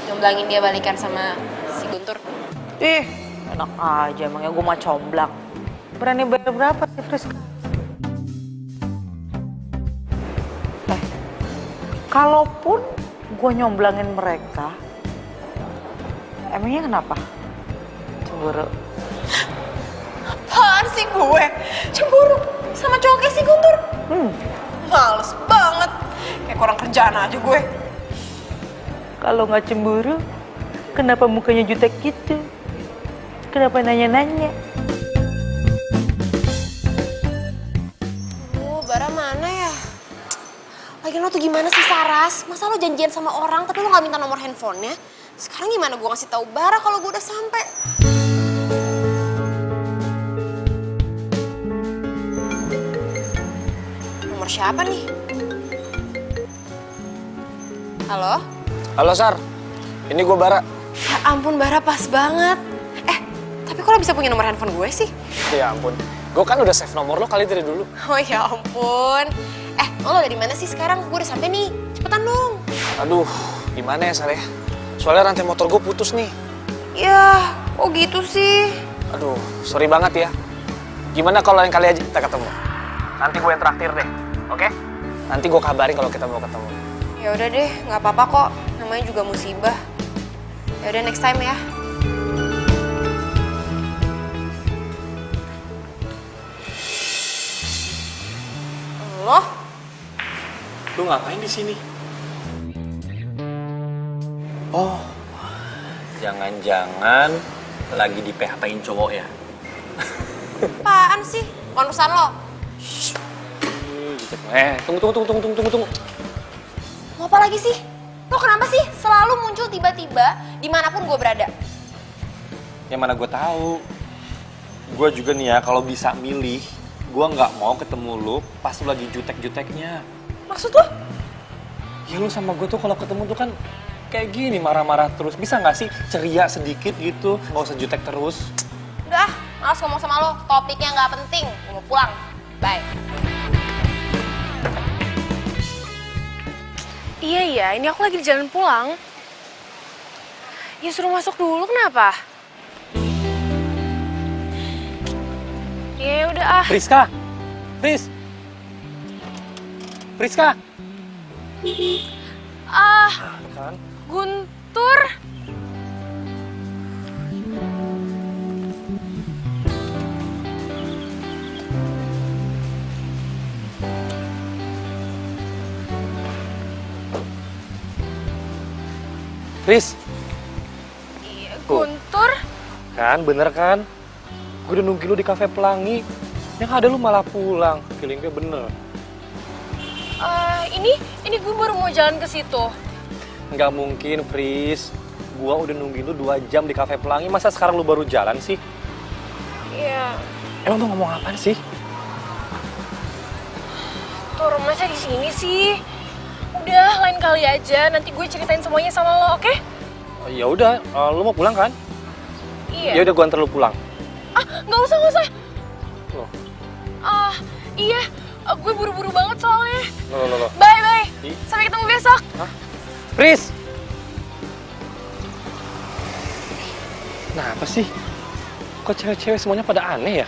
[SPEAKER 2] nyomblangin dia balikan sama si Guntur?
[SPEAKER 5] Ih, enak aja emangnya gue mah comblang. Berani bayar berapa sih Friska? Kalaupun gue nyomblangin mereka, emangnya kenapa? Cemburu.
[SPEAKER 2] Apaan sih gue? Cemburu sama cowoknya si Guntur? Males banget. Kayak kurang kerjaan aja gue.
[SPEAKER 5] Kalau nggak cemburu, kenapa mukanya jutek gitu? Kenapa nanya-nanya?
[SPEAKER 2] Bara mana ya? Lagian lo tuh gimana sih Saras? Masa lo janjian sama orang tapi lo nggak minta nomor handphonenya? Sekarang gimana gue ngasih tahu Bara kalau gue udah sampai? Nomor siapa nih? Halo?
[SPEAKER 3] Halo Sar, ini gue Bara.
[SPEAKER 2] Ya ampun Bara, pas banget. Tapi kok lo bisa punya nomor handphone gue sih?
[SPEAKER 3] Ya ampun, gue kan udah save nomor lo kali dari dulu.
[SPEAKER 2] Oh ya ampun. Lo dari mana sih sekarang? Gue udah sampai nih. Cepetan dong.
[SPEAKER 3] Aduh, gimana ya Sar ya? Soalnya rantai motor gue putus nih.
[SPEAKER 2] Ya, kok gitu sih?
[SPEAKER 3] Aduh, sorry banget ya. Gimana kalau lain kali aja kita ketemu? Nanti gue yang traktir deh, oke? Nanti gue kabarin kalau kita mau ketemu.
[SPEAKER 2] Ya udah deh, nggak apa-apa kok. Namanya juga musibah. Ya udah next time ya. Loh?
[SPEAKER 4] Lu ngapain di sini? Oh, jangan-jangan lagi di PHP-in cowok ya?
[SPEAKER 2] Apaan sih? Bukan urusan lo.
[SPEAKER 4] Tunggu.
[SPEAKER 2] Mau apa lagi sih? Lo kenapa sih selalu muncul tiba-tiba dimanapun gue berada?
[SPEAKER 4] Yang mana gue tahu. Gue juga nih ya, kalau bisa milih, gue nggak mau ketemu lu pas lu lagi jutek-juteknya.
[SPEAKER 2] Maksud lo?
[SPEAKER 4] Ya lu sama gue tuh kalau ketemu tuh kan kayak gini, marah-marah terus. Bisa nggak sih ceria sedikit gitu, nggak usah jutek terus.
[SPEAKER 2] Udah, males ngomong sama lo. Topiknya nggak penting. Gue mau pulang. Bye.
[SPEAKER 9] Iya, ini aku lagi di jalan pulang. Ya suruh masuk dulu, kenapa? Ya udah ah.
[SPEAKER 6] Friska!
[SPEAKER 4] Kan?
[SPEAKER 9] Guntur.
[SPEAKER 6] Fris!
[SPEAKER 9] Iya, Guntur.
[SPEAKER 6] Kan, bener kan? Gue udah nunggu lu di kafe Pelangi. Yang ada lu malah pulang. Feeling gue bener.
[SPEAKER 9] Ini gue baru mau jalan ke situ.
[SPEAKER 6] Nggak mungkin, Fris. Gua udah nungguin lu 2 jam di kafe Pelangi. Masa sekarang lu baru jalan sih?
[SPEAKER 9] Iya.
[SPEAKER 6] Emang lu ngomong apaan sih?
[SPEAKER 9] Tur, masa di sini sih? Udah, lain kali aja. Nanti gue ceritain semuanya sama lo, oke?
[SPEAKER 6] Ya udah, lu mau pulang kan?
[SPEAKER 9] Iya.
[SPEAKER 6] Ya udah gua antar lu pulang.
[SPEAKER 9] Nggak usah.
[SPEAKER 6] Loh.
[SPEAKER 9] Iya. Gue buru-buru banget soalnya.
[SPEAKER 6] Loh.
[SPEAKER 9] Bye. Sampai ketemu besok.
[SPEAKER 6] Hah? Fris! Nah, apa sih? Kok cewek-cewek semuanya pada aneh ya?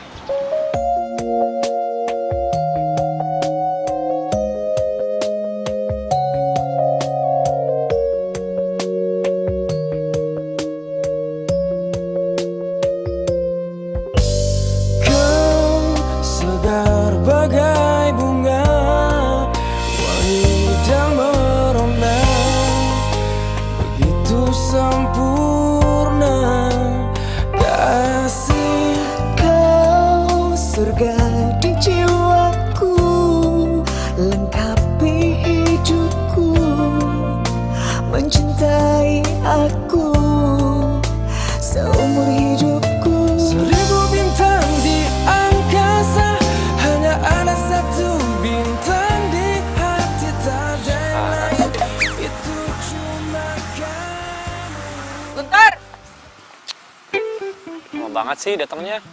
[SPEAKER 3] banget sih datangnya.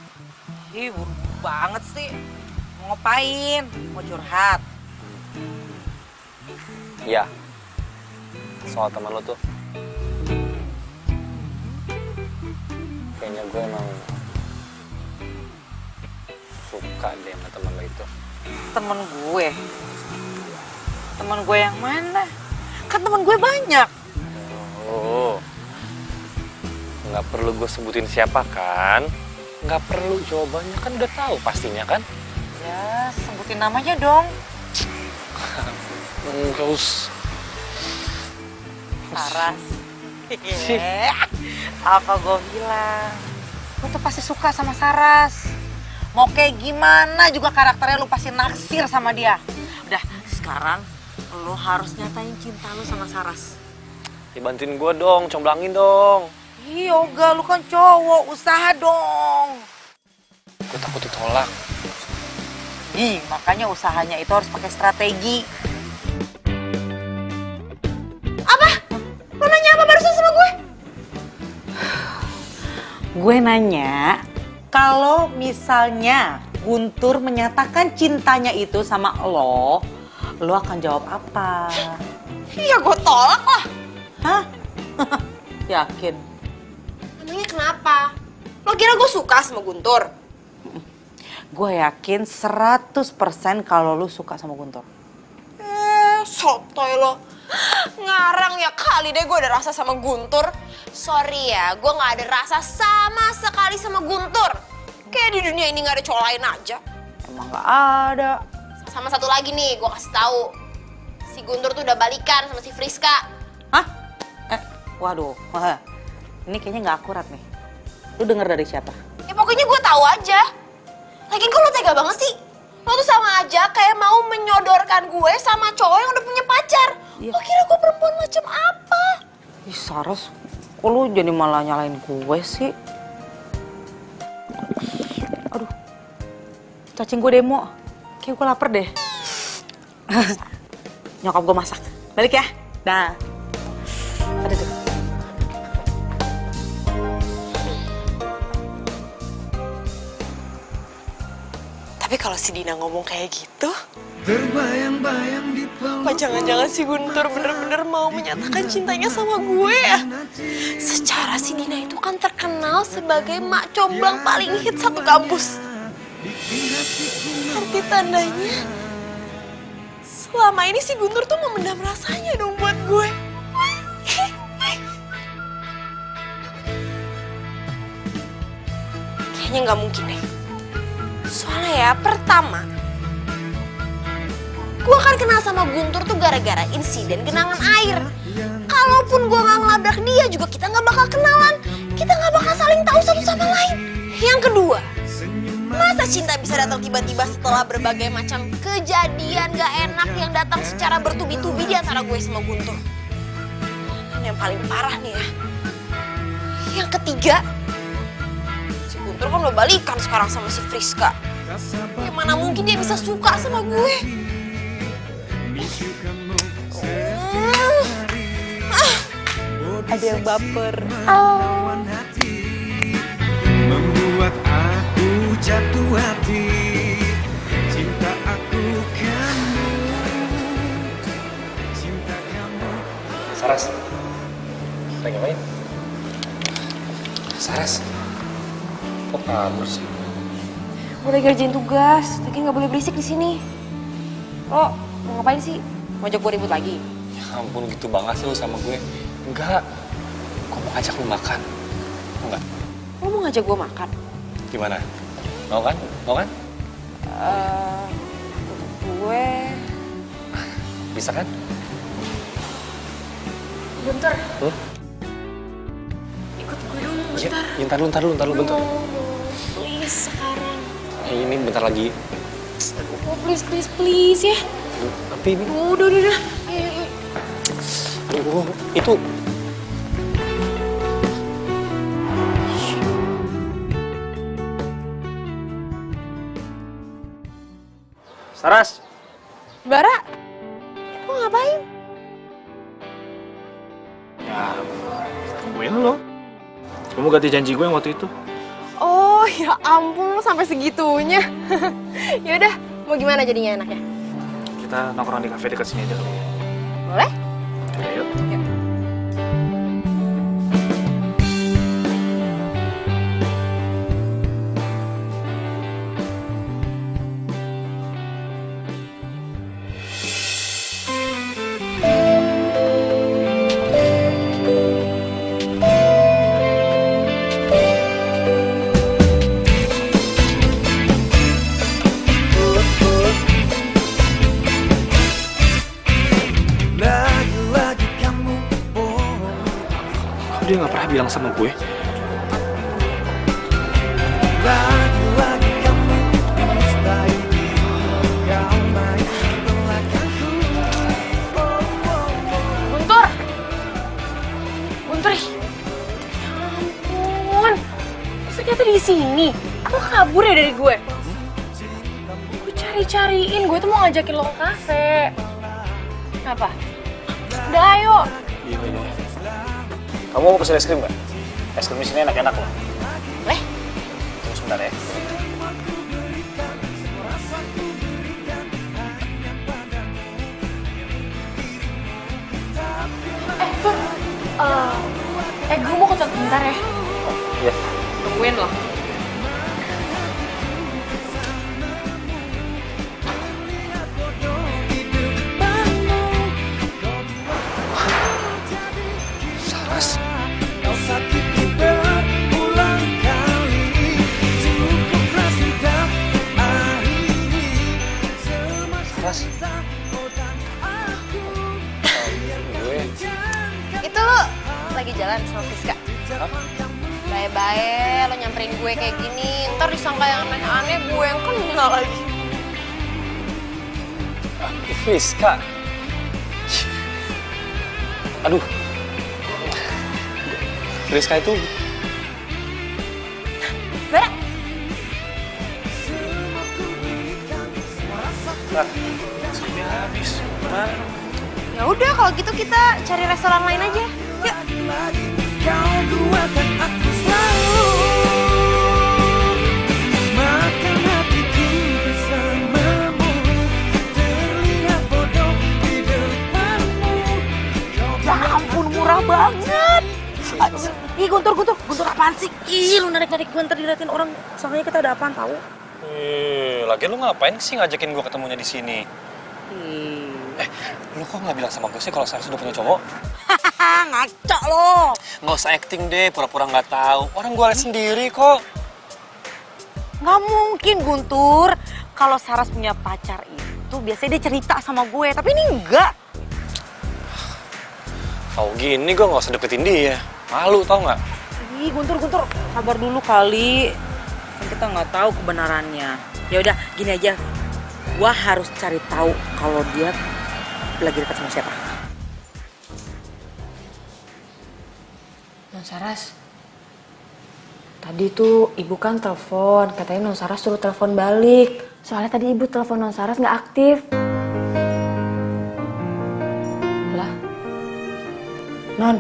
[SPEAKER 5] Ih, buru-buru banget sih. Mau ngapain? Mau curhat?
[SPEAKER 3] Iya. Soal teman lo tuh. Kayaknya gue emang suka deh sama teman lo itu.
[SPEAKER 5] Temen gue? Temen gue yang mana? Kan temen gue banyak.
[SPEAKER 6] Oh, nggak perlu gue sebutin siapa kan? Nggak perlu, jawabannya kan udah tahu pastinya kan?
[SPEAKER 5] Ya, sebutin namanya dong.
[SPEAKER 6] Nggak usah.
[SPEAKER 5] Saras. Apa gue bilang? Lu tuh pasti suka sama Saras. Mau kayak gimana juga karakternya lu pasti naksir sama dia. Udah, sekarang lu harus nyatain cinta lu sama Saras.
[SPEAKER 6] Dibantuin gue dong, comblangin dong.
[SPEAKER 5] Yoga, lu kan cowok, usaha dong.
[SPEAKER 6] Gue takut ditolak.
[SPEAKER 5] Ih, makanya usahanya itu harus pakai strategi.
[SPEAKER 2] Apa? Lo nanya apa barusan sama gue?
[SPEAKER 5] Gue nanya, kalau misalnya Guntur menyatakan cintanya itu sama lo akan jawab apa?
[SPEAKER 2] Iya, gue tolak lah.
[SPEAKER 5] Hah? Yakin?
[SPEAKER 2] Emangnya kenapa? Lo kira gue suka sama Guntur?
[SPEAKER 5] Gue yakin 100% kalau lu suka sama Guntur.
[SPEAKER 2] Sotoy lo. Ngarang ya kali deh gue ada rasa sama Guntur. Sorry ya, gue gak ada rasa sama sekali sama Guntur. Kayak di dunia ini gak ada cowok lain aja.
[SPEAKER 5] Emang gak ada.
[SPEAKER 2] Sama satu lagi nih, gue kasih tahu. Si Guntur tuh udah balikan sama si Friska.
[SPEAKER 5] Hah? Waduh. Ini kayaknya gak akurat nih. Lu denger dari siapa?
[SPEAKER 2] Ya pokoknya gue tahu aja. Lagian kok lo tega banget sih? Lo tuh sama aja kayak mau menyodorkan gue sama cowok yang udah punya pacar.
[SPEAKER 5] Iya.
[SPEAKER 2] Lo kira gue perempuan macam apa?
[SPEAKER 5] Ih, Saras, kok lu jadi malah nyalain gue sih? Aduh, cacing gue demo. Kayak gue lapar deh. Nyokap gue masak. Balik ya. Dah. Aduh, tuh.
[SPEAKER 2] Tapi kalau si Dina ngomong kayak gitu, apa jangan-jangan si Guntur bener-bener mau menyatakan cintanya sama gue ya? Secara si Dina itu kan terkenal sebagai mak comblang paling hit satu kampus. Arti tandanya, selama ini si Guntur tuh memendam rasanya dong buat gue. Kayaknya nggak mungkin deh. Soalnya ya, pertama, gue kan kenal sama Guntur tuh gara-gara insiden genangan air. Kalaupun gue gak ngelabrak dia juga kita gak bakal kenalan. Kita gak bakal saling tahu satu sama lain. Yang kedua, masa cinta bisa datang tiba-tiba setelah berbagai macam kejadian gak enak yang datang secara bertubi-tubi di antara gue sama Guntur. Dan yang paling parah nih ya, yang ketiga, Guntur kan udah balikan sekarang sama si Friska. Ya mana mungkin dia bisa suka sama gue. Ada yang baper.
[SPEAKER 10] Membuat aku jatuh hati. Cinta aku kamu. Cinta kamu.
[SPEAKER 6] Saras, lagi ngapain? Saras, kok kabur sih?
[SPEAKER 8] Gue lagi kerjain tugas, lagi nggak boleh berisik di sini. Lo mau ngapain sih? Mau ajak gue ribut lagi?
[SPEAKER 6] Ya ampun, gitu banget sih lu sama gue. Enggak, gue mau ngajak lu makan. Mau nggak?
[SPEAKER 8] Lo mau ngajak gue makan?
[SPEAKER 6] Gimana? Mau kan? Mau kan?
[SPEAKER 8] Gue...
[SPEAKER 6] Bisa kan?
[SPEAKER 9] Bentar.
[SPEAKER 8] Ikut gue dong,
[SPEAKER 6] Iya, ntar lu bentar.
[SPEAKER 9] Please, sekarang.
[SPEAKER 6] Ini bentar lagi.
[SPEAKER 9] Oh, please ya.
[SPEAKER 6] Tapi ini,
[SPEAKER 9] Udah. Ayo.
[SPEAKER 6] aduh, itu. Saras.
[SPEAKER 2] Bara, lo ngapain?
[SPEAKER 6] Ya, tungguin lo. Kamu ganti janji gue yang waktu itu.
[SPEAKER 2] Oh, Oh ya ampun, lo sampai segitunya. Ya udah, mau gimana jadinya enaknya?
[SPEAKER 3] Kita nongkrong di kafe dekat sini aja kali ya.
[SPEAKER 2] Boleh?
[SPEAKER 3] Yuk.
[SPEAKER 2] Yuk.
[SPEAKER 10] Lagi-lagi kamu bohong.
[SPEAKER 3] Kok dia nggak pernah bilang sama gue?
[SPEAKER 10] Lagi-lagi kamu dustai diri. Kau main belakangku.
[SPEAKER 9] Guntur! Guntur, ih. Ya ampun. Ternyata di sini. Kamu kabur ya dari gue? Gue cari-cariin, gue tuh mau ngajakin lo ke kafe. Apa? Udah ayo.
[SPEAKER 3] Iya. Kamu mau pesen es krim nggak? Es krim di sini enak-enak loh.
[SPEAKER 2] Boleh?
[SPEAKER 3] Tunggu sebentar ya.
[SPEAKER 9] Tur. Gue mau ke toilet bentar ya.
[SPEAKER 3] Iya.
[SPEAKER 9] Tungguin loh.
[SPEAKER 3] Saras.
[SPEAKER 10] Kau sakiti berulang kali. Cukup sudah akhiri semua
[SPEAKER 3] Saras. Gue.
[SPEAKER 2] Itu lo lagi jalan sama Friska? Bye-bye, lo nyamperin gue kayak gini. Ntar disangka yang aneh-aneh, gue yang kena lagi.
[SPEAKER 3] Friska. Aduh. Friska itu
[SPEAKER 2] Bara,
[SPEAKER 3] sudah habis. Mana?
[SPEAKER 2] ya udah kalau gitu kita cari restoran lain aja. Yuk.
[SPEAKER 10] kau duakan aku selalu. Makan hatiku bersamamu. Terlihat bodoh di depanmu.
[SPEAKER 5] Ya ampun, murah banget. Ih, Guntur apaan sih? Ih, lu narik-narik gue ntar diliatin orang. Soalnya kita ada apaan tahu?
[SPEAKER 4] Lagian lu ngapain sih ngajakin gue ketemunya di sini? Lu kok nggak bilang sama gue sih kalau Saras udah punya cowok?
[SPEAKER 5] Hahaha, ngaco lo.
[SPEAKER 4] Nggak usah acting deh, pura-pura nggak tahu. Orang gue liat sendiri kok.
[SPEAKER 5] Nggak mungkin, Guntur. Kalau Saras punya pacar itu biasanya dia cerita sama gue, tapi ini enggak.
[SPEAKER 4] Tau gini gue nggak usah deketin dia. Malu tau nggak?
[SPEAKER 5] Ih, Guntur, sabar dulu kali. Kan kita nggak tahu kebenarannya. Ya udah, gini aja. Gua harus cari tahu kalau dia lagi dekat sama siapa.
[SPEAKER 7] Non Saras, tadi tuh ibu kan telepon, katanya Non Saras suruh telepon balik. Soalnya tadi ibu telepon Non Saras nggak aktif. Lah, Non.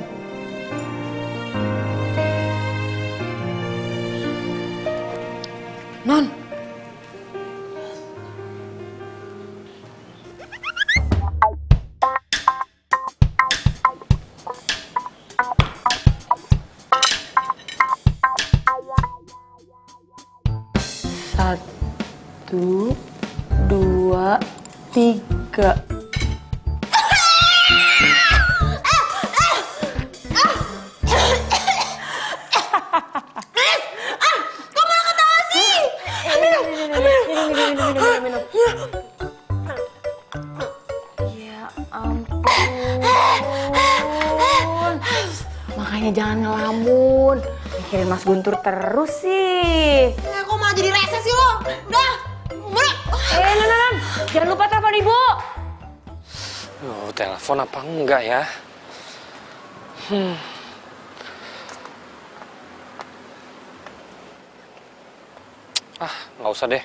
[SPEAKER 7] Non. Satu, dua, tiga. Ya ampun. Makanya jangan ngelamun. Mikirin Mas Guntur terus sih.
[SPEAKER 2] Kok malah jadi rese sih lo? Udah, balik.
[SPEAKER 7] Non. Jangan lupa telepon ibu.
[SPEAKER 6] Telepon apa enggak ya? Nggak usah deh.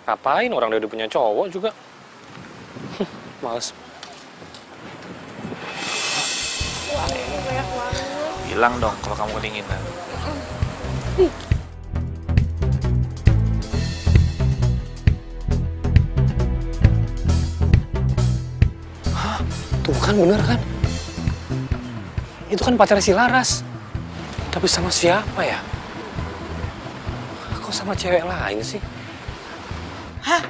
[SPEAKER 6] Ngapain orang dia udah punya cowok juga? Males.
[SPEAKER 3] Bilang dong kalau kamu kedinginan. Tuh kan bener kan? Itu kan pacarnya si Laras. Tapi sama siapa ya? Kok sama cewek lain sih?
[SPEAKER 5] Hah?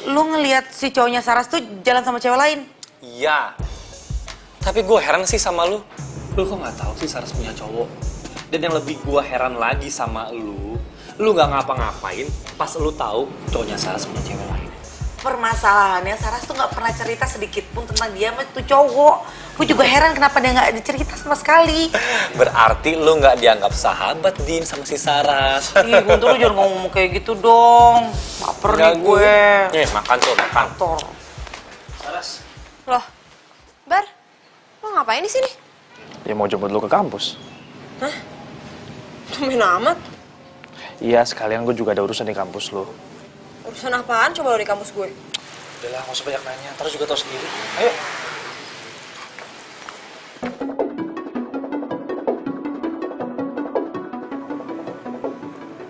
[SPEAKER 5] Lu ngelihat si cowoknya Saras tuh jalan sama cewek lain?
[SPEAKER 6] Iya. Tapi gue heran sih sama lu. Lu kok nggak tahu sih Saras punya cowok? Dan yang lebih gue heran lagi sama lu nggak ngapa-ngapain pas lu tahu cowoknya Saras punya cewek lain.
[SPEAKER 5] Permasalahannya Saras tuh nggak pernah cerita sedikit pun tentang dia sama itu cowok. Gue juga heran kenapa dia nggak dicerita sama sekali.
[SPEAKER 6] Berarti lu nggak dianggap sahabat, Din, sama si Saras.
[SPEAKER 5] Ih, Guntur lu jangan ngomong kayak gitu dong. Baper nih gue.
[SPEAKER 6] Makan tuh, makan.
[SPEAKER 3] Saras.
[SPEAKER 2] Loh, Bar, lo ngapain di sini?
[SPEAKER 3] Ya mau jemput lu ke kampus.
[SPEAKER 2] Hah? Tumben amat.
[SPEAKER 3] Iya, sekalian gue juga ada urusan di kampus lu.
[SPEAKER 2] Urusan apaan coba lo di kampus gue?
[SPEAKER 3] Udahlah, gak usah banyak nanya. Ntar juga tahu sendiri. Ayo.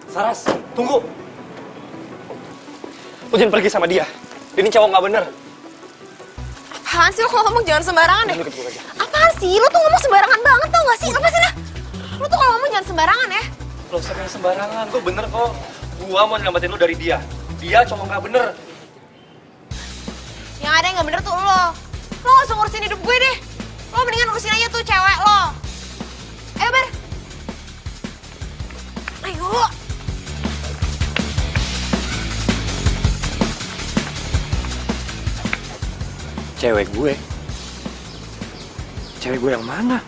[SPEAKER 4] Saras, tunggu. Lu jangan pergi sama dia. Ini cowok nggak bener.
[SPEAKER 2] Apaan sih lo kalau ngomong jangan sembarangan deh? Apaan sih? Lo tuh ngomong sembarangan banget tau gak sih? Apa sih lah? Lo tuh kalau ngomong jangan sembarangan ya?
[SPEAKER 4] Lo sering sembarangan, gue bener kok. Gua mau nyelamatin lu dari dia. Dia cowok nggak bener.
[SPEAKER 2] Yang ada yang gak bener tuh lo. Lo gak usah ngurusin hidup gue deh. Lo mendingan urusin aja tuh cewek lo. Ayo Bar. Ayo.
[SPEAKER 3] Cewek gue? Cewek gue yang mana?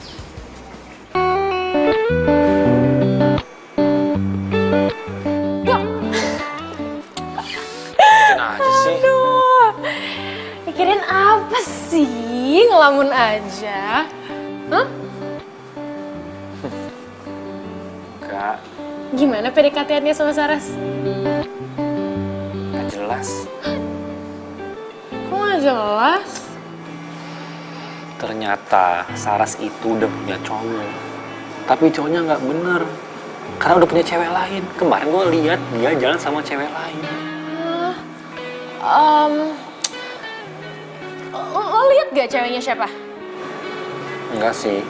[SPEAKER 3] Mungkin aja sih.
[SPEAKER 9] Aduh, mikirin apa sih? Ngelamun aja. Hah?
[SPEAKER 3] Enggak,
[SPEAKER 9] Gimana PDKT-annya sama Saras?
[SPEAKER 3] gak jelas.
[SPEAKER 9] Kok gak jelas?
[SPEAKER 3] Ternyata Saras itu udah punya cowok. Tapi cowoknya nggak bener. Karena udah punya cewek lain. Kemarin gue lihat dia jalan sama cewek lain.
[SPEAKER 9] Lo lihat gak ceweknya siapa?
[SPEAKER 3] Enggak sih.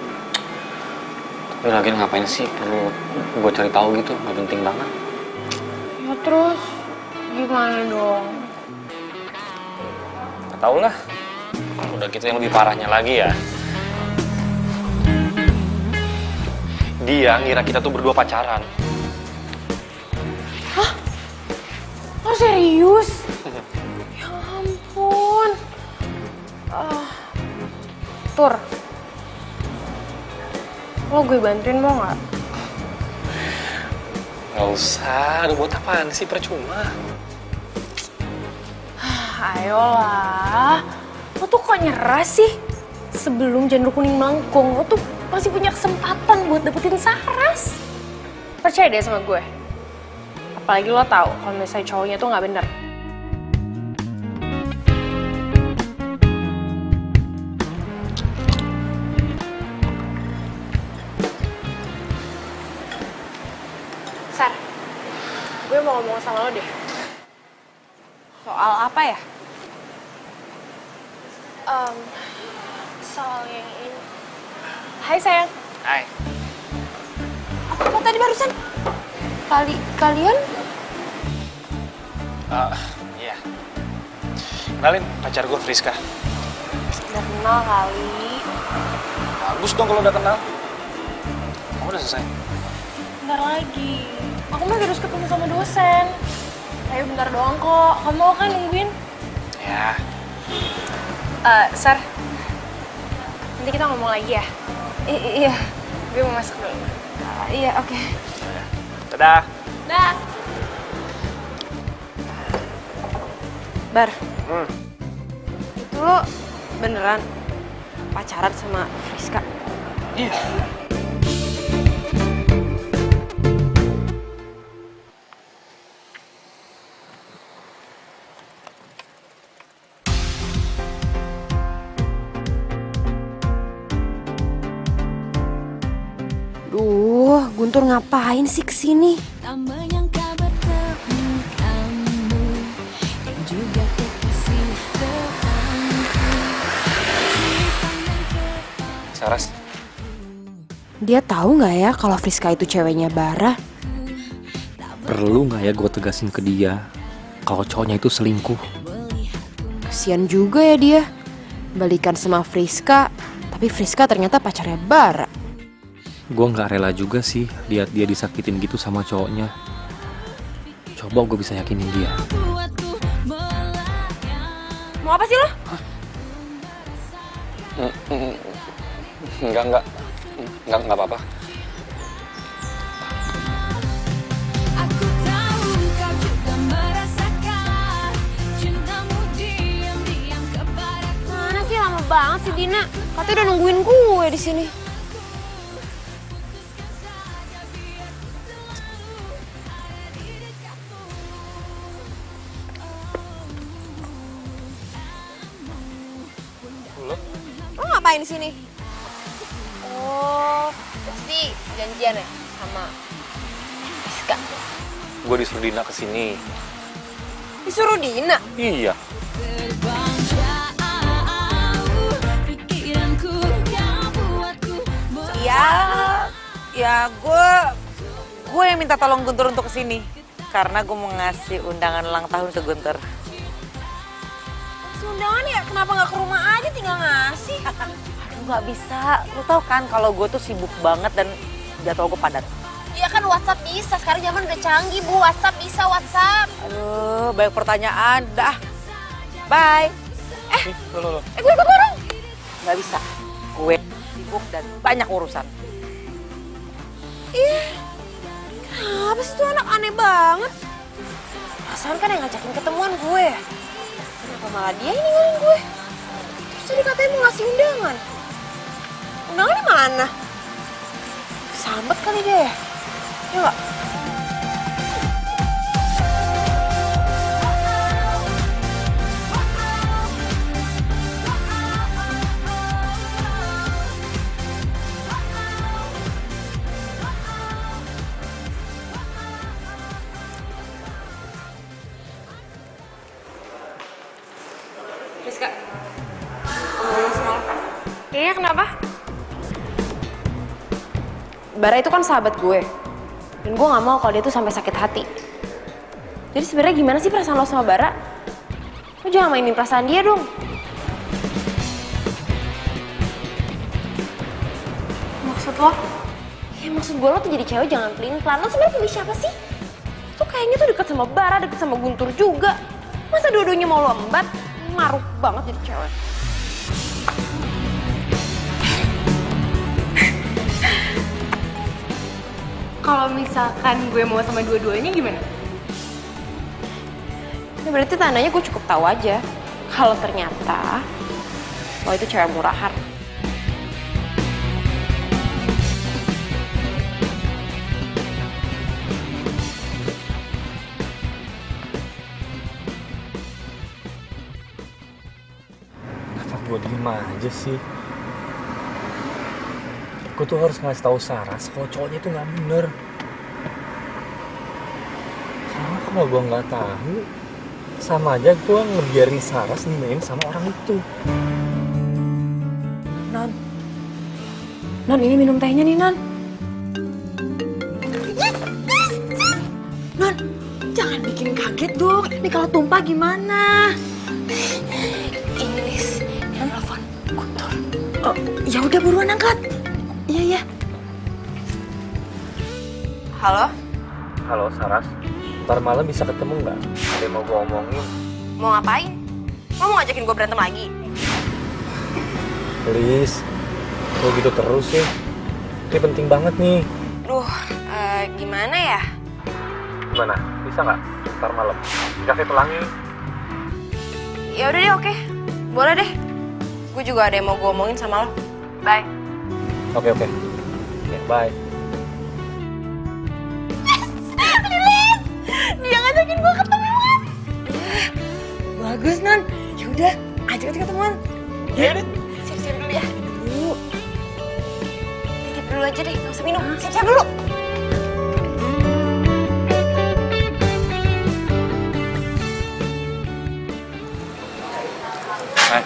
[SPEAKER 3] Tapi lagi ngapain sih perlu gue cari tahu gitu? Nggak penting banget.
[SPEAKER 9] Ya terus gimana dong?
[SPEAKER 3] Gak tau lah. Udah gitu yang lebih parahnya lagi ya.
[SPEAKER 6] Dia ngira kita tuh berdua pacaran.
[SPEAKER 9] Hah? Lo serius? Ya ampun. Tur. Lo gue bantuin mau gak?
[SPEAKER 3] Gak usah, udah buat apaan sih, percuma.
[SPEAKER 9] Ayolah. Lo tuh kok nyerah sih? Sebelum janur kuning melengkung, lo tuh masih punya kesempatan buat dapetin Saras. Percaya deh sama gue. Apalagi lo tahu kalau misalnya cowoknya tuh nggak bener. Sar, gue mau ngomong sama lo deh. Soal apa ya? Soal yang ini. Hai sayang.
[SPEAKER 3] Hai.
[SPEAKER 2] Apa tadi barusan? Kalian?
[SPEAKER 3] Iya. Kenalin, pacar gue Friska.
[SPEAKER 9] Udah kenal kali.
[SPEAKER 3] Bagus dong kalau udah kenal. Kamu udah selesai?
[SPEAKER 9] Bentar lagi. Aku mah harus ketemu sama dosen. Ayo bentar doang kok. Kamu mau kan nungguin?
[SPEAKER 3] Ya.
[SPEAKER 9] Sar. Nanti kita ngomong lagi ya? Iya. Gue mau masuk dulu. Iya, oke.
[SPEAKER 3] Dadah.
[SPEAKER 9] Dah.
[SPEAKER 2] Bar. Itu lo beneran pacaran sama Friska?
[SPEAKER 3] Iya.
[SPEAKER 8] Duh, Guntur ngapain sih kesini?
[SPEAKER 1] Tak menyangka bertemu kamu yang juga kekasih temanku.
[SPEAKER 3] Saras.
[SPEAKER 8] Dia tahu nggak ya kalau Friska itu ceweknya Bara?
[SPEAKER 6] Perlu nggak ya gue tegasin ke dia kalau cowoknya itu selingkuh?
[SPEAKER 8] Kasian juga ya dia. Balikan sama Friska, tapi Friska ternyata pacarnya Bara.
[SPEAKER 6] Gue nggak rela juga sih lihat dia disakitin gitu sama cowoknya. Coba gue bisa yakinin dia.
[SPEAKER 9] Mau apa sih lo?
[SPEAKER 3] Enggak apa-apa.
[SPEAKER 1] Aku tahu kau juga merasakan cintamu diam-diam kepadaku.
[SPEAKER 9] Mana sih, lama banget sih Dina. Katanya udah nungguin gue di sini.
[SPEAKER 2] Lo ngapain di sini? Oh, pasti janjian ya sama Friska.
[SPEAKER 4] Gue disuruh Dina kesini.
[SPEAKER 2] Disuruh Dina?
[SPEAKER 4] Iya.
[SPEAKER 1] Terbang jauh, pikiranku kau buatku
[SPEAKER 5] Ya gue yang minta tolong Guntur untuk kesini. Karena gue mau ngasih undangan ulang tahun ke Guntur.
[SPEAKER 2] Undangan ya? Kenapa nggak ke rumah aja tinggal ngasih?
[SPEAKER 5] Aduh gak bisa, lu tau kan kalau gue tuh sibuk banget dan jadwal gue padat.
[SPEAKER 2] Iya kan WhatsApp bisa, sekarang zaman udah canggih Bu, WhatsApp bisa, WhatsApp.
[SPEAKER 5] Aduh, banyak pertanyaan, dah. Bye.
[SPEAKER 2] Gue ikut dong.
[SPEAKER 5] Gak bisa, gue sibuk dan banyak urusan.
[SPEAKER 2] Kenapa sih tuh anak aneh banget? Perasaan kan yang ngajakin ketemuan gue. Kenapa malah dia yang ninggalin gue? Terus tadi katanya mau ngasih undangan. Undangan di mana? Sambet kali deh. Ya nggak?
[SPEAKER 9] Friska, ngomong sama lo. Iya, kenapa?
[SPEAKER 8] Bara itu kan sahabat gue. Dan gue gak mau kalau dia tuh sampai sakit hati. Jadi sebenarnya gimana sih perasaan lo sama Bara? Lo jangan mainin perasaan dia dong.
[SPEAKER 9] Maksud lo?
[SPEAKER 8] Ya maksud gue lo tuh jadi cewek jangan pelin-pelan. Lo sebenarnya pilih siapa sih? Tuh kayaknya tuh deket sama Bara, deket sama Guntur juga. Masa dua-duanya mau lo embat? Maruk banget jadi cewek.
[SPEAKER 9] Kalau misalkan gue mau sama dua-duanya gimana?
[SPEAKER 8] Ya berarti tandanya gue cukup tahu aja. Kalau ternyata lo itu cewek murahan.
[SPEAKER 4] Gue diem aja sih. Gue tuh harus ngasih tahu Saras kalau cowoknya itu nggak bener. Karena kalau gue nggak tahu, sama aja gue ngebiarin Saras dimain sama orang itu.
[SPEAKER 8] Non, ini minum tehnya nih, Non. Non, jangan bikin kaget dong. Ini kalau tumpah gimana?
[SPEAKER 2] Ini Lis, yang telepon Guntur.
[SPEAKER 8] Oh, ya udah buruan angkat. Iya.
[SPEAKER 2] Halo?
[SPEAKER 4] Halo Saras, ntar malam bisa ketemu nggak? Ada yang mau gue omongin.
[SPEAKER 2] Mau ngapain? Lo mau ngajakin gue berantem lagi?
[SPEAKER 4] Please, lo gitu terus sih. Ini penting banget nih.
[SPEAKER 2] Duh, gimana ya?
[SPEAKER 4] Gimana? Bisa nggak? Ntar malam. Dikasih pelangi.
[SPEAKER 2] Ya udah deh, oke. Boleh deh. Gue juga ada yang mau gue omongin sama lo. Bye.
[SPEAKER 4] Oke. Oke, bye.
[SPEAKER 2] Lilis! Dia ngajakin gue ketemuan.
[SPEAKER 8] Bagus, Non. Ya udah, ajak ketemuan.
[SPEAKER 2] Ya udah, siap-siap dulu ya. Titip dulu aja deh, nggak usah minum. Siap-siap dulu.
[SPEAKER 3] Hai.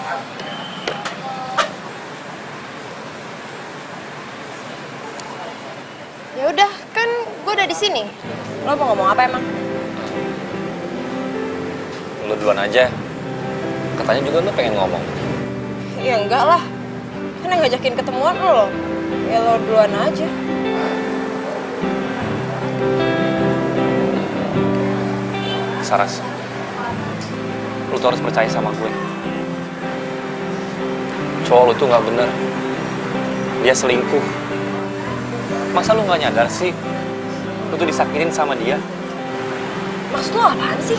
[SPEAKER 2] sini. Lo mau ngomong apa emang?
[SPEAKER 6] Lu duluan aja. Katanya juga lu pengen ngomong.
[SPEAKER 2] Ya enggak lah. Kan yang ngajakin ketemuan lo. Ya lo duluan aja.
[SPEAKER 6] Saras, lu tuh harus percaya sama gue. Cowok lu tuh nggak bener. Dia selingkuh. Masa lu nggak nyadar sih? Lu tuh disakitin sama dia.
[SPEAKER 2] Maksud lo apaan sih?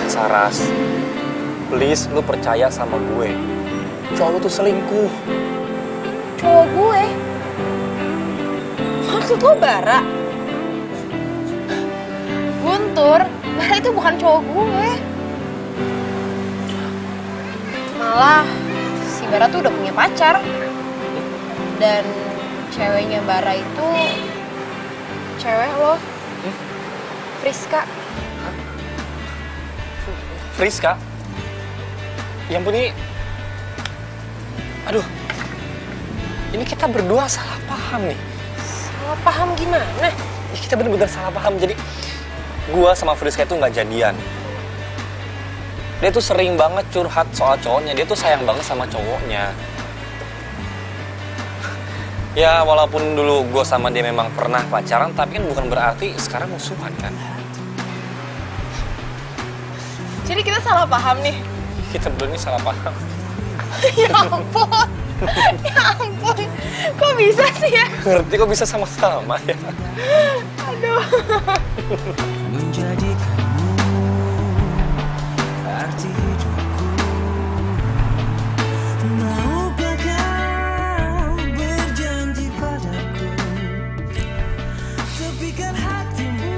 [SPEAKER 6] Saras, please lu percaya sama gue. Cowok lu tuh selingkuh.
[SPEAKER 2] Cowok gue? Maksud lo Bara? Guntur, Bara itu bukan cowok gue. Malah si Bara tuh udah punya pacar. Dan ceweknya Bara itu cewek lo, Friska.
[SPEAKER 6] Friska? Ya ampun ini... Aduh, ini kita berdua salah paham nih.
[SPEAKER 2] Salah paham gimana?
[SPEAKER 6] Ya, kita bener-bener salah paham. Jadi, gua sama Friska itu nggak jadian. Dia tuh sering banget curhat soal cowoknya. Dia tuh sayang banget sama cowoknya. Ya, walaupun dulu gua sama dia memang pernah pacaran, tapi kan bukan berarti sekarang musuhan kan.
[SPEAKER 2] Jadi kita salah paham nih.
[SPEAKER 6] Kita berdua ini salah paham.
[SPEAKER 2] Ya ampun. Ya ampun. Kok bisa sih ya?
[SPEAKER 6] Ngerti kok bisa sama-sama ya?
[SPEAKER 2] Aduh.
[SPEAKER 10] Menjadikanmu arti hidupku. Maukah kau berjanji padaku, tepikan hatimu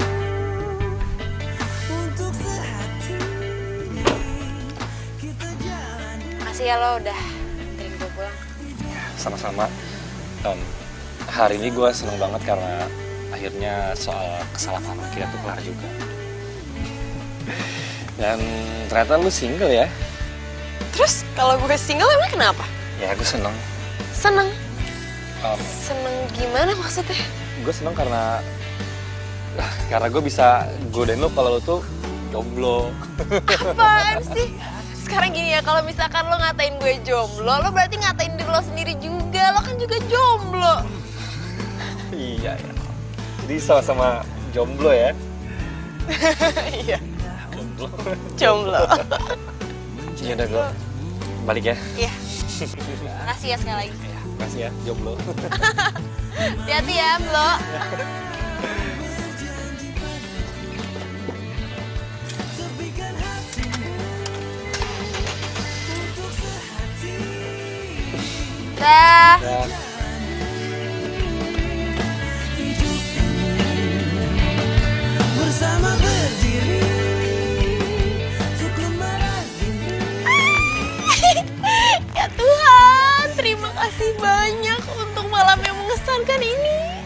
[SPEAKER 10] untuk sehati. Kita jalani.
[SPEAKER 2] Makasih ya lo udah anterin gue pulang.
[SPEAKER 6] Sama-sama. Hari ini gue seneng banget karena akhirnya soal kesalahpahaman kita tuh kelar juga. Dan ternyata lu single ya?
[SPEAKER 2] Terus kalau gue single emang kenapa?
[SPEAKER 6] Ya gue seneng.
[SPEAKER 2] Seneng. Seneng gimana maksudnya?
[SPEAKER 6] Gue seneng karena gue bisa godain lu kalau lu tuh jomblo.
[SPEAKER 2] Apaan sih? Sekarang gini ya, kalau misalkan lo ngatain gue jomblo, lo berarti ngatain diri lo sendiri juga. Lo kan juga jomblo.
[SPEAKER 6] Iya ya. Jadi sama-sama jomblo ya?
[SPEAKER 2] Iya.
[SPEAKER 6] Jomblo.
[SPEAKER 2] Jomblo.
[SPEAKER 6] Ya udah gue balik ya.
[SPEAKER 2] Iya. Makasih ya sekali lagi.
[SPEAKER 6] Makasih ya, jomblo.
[SPEAKER 2] Hati-hati ya, Blo. Dah.
[SPEAKER 10] Bersama berdiri untuk lembaran ini.
[SPEAKER 2] Ya Tuhan, terima kasih banyak untuk malam yang mengesankan ini.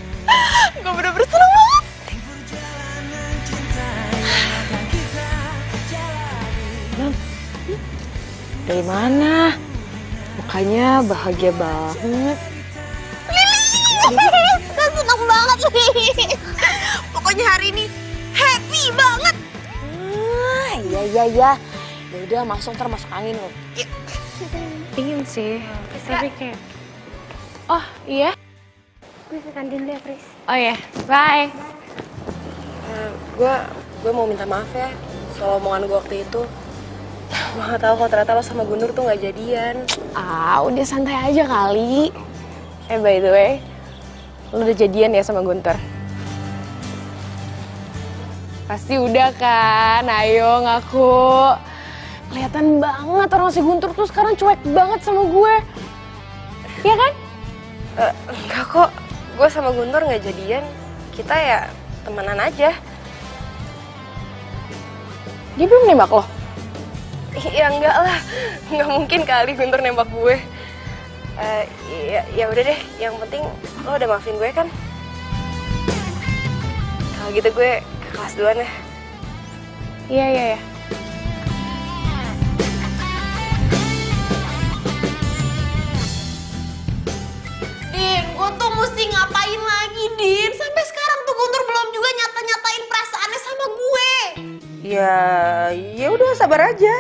[SPEAKER 2] Gue bener-bener seneng banget.
[SPEAKER 10] Perjalanan cinta yang akan kita jalani.
[SPEAKER 7] Dari mana? Mukanya bahagia banget.
[SPEAKER 2] Gue seneng banget nih. Pokoknya hari ini happy banget.
[SPEAKER 7] Iya. Ya udah masuk ntar masuk angin loh.
[SPEAKER 9] Ingin sih, tapi kayak... Oh, iya?
[SPEAKER 8] Gue ke kantin dulu ya, Pris.
[SPEAKER 9] Oh iya, bye.
[SPEAKER 2] Gue mau minta maaf ya soal omongan gue waktu itu. Gue gak tau kalau ternyata lo sama Guntur tuh gak jadian.
[SPEAKER 9] Ah, udah santai aja kali. By the way, lo udah jadian ya sama Guntur? Pasti udah kan, ayo ngaku. Kelihatan banget orang si Guntur tuh sekarang cuek banget sama gue. Iya kan?
[SPEAKER 2] Enggak kok, gue sama Guntur gak jadian. Kita ya temenan aja.
[SPEAKER 9] Dia belum nembak lo?
[SPEAKER 2] Ya enggak lah, nggak mungkin kali Guntur nembak gue. Ya udah deh, yang penting lo udah maafin gue kan? Kalau gitu gue ke kelas duluan ya.
[SPEAKER 9] Iya.
[SPEAKER 2] Di mesti ngapain lagi, Din? Sampai sekarang tuh Guntur belum juga nyata-nyatain perasaannya sama gue.
[SPEAKER 5] Ya udah sabar aja.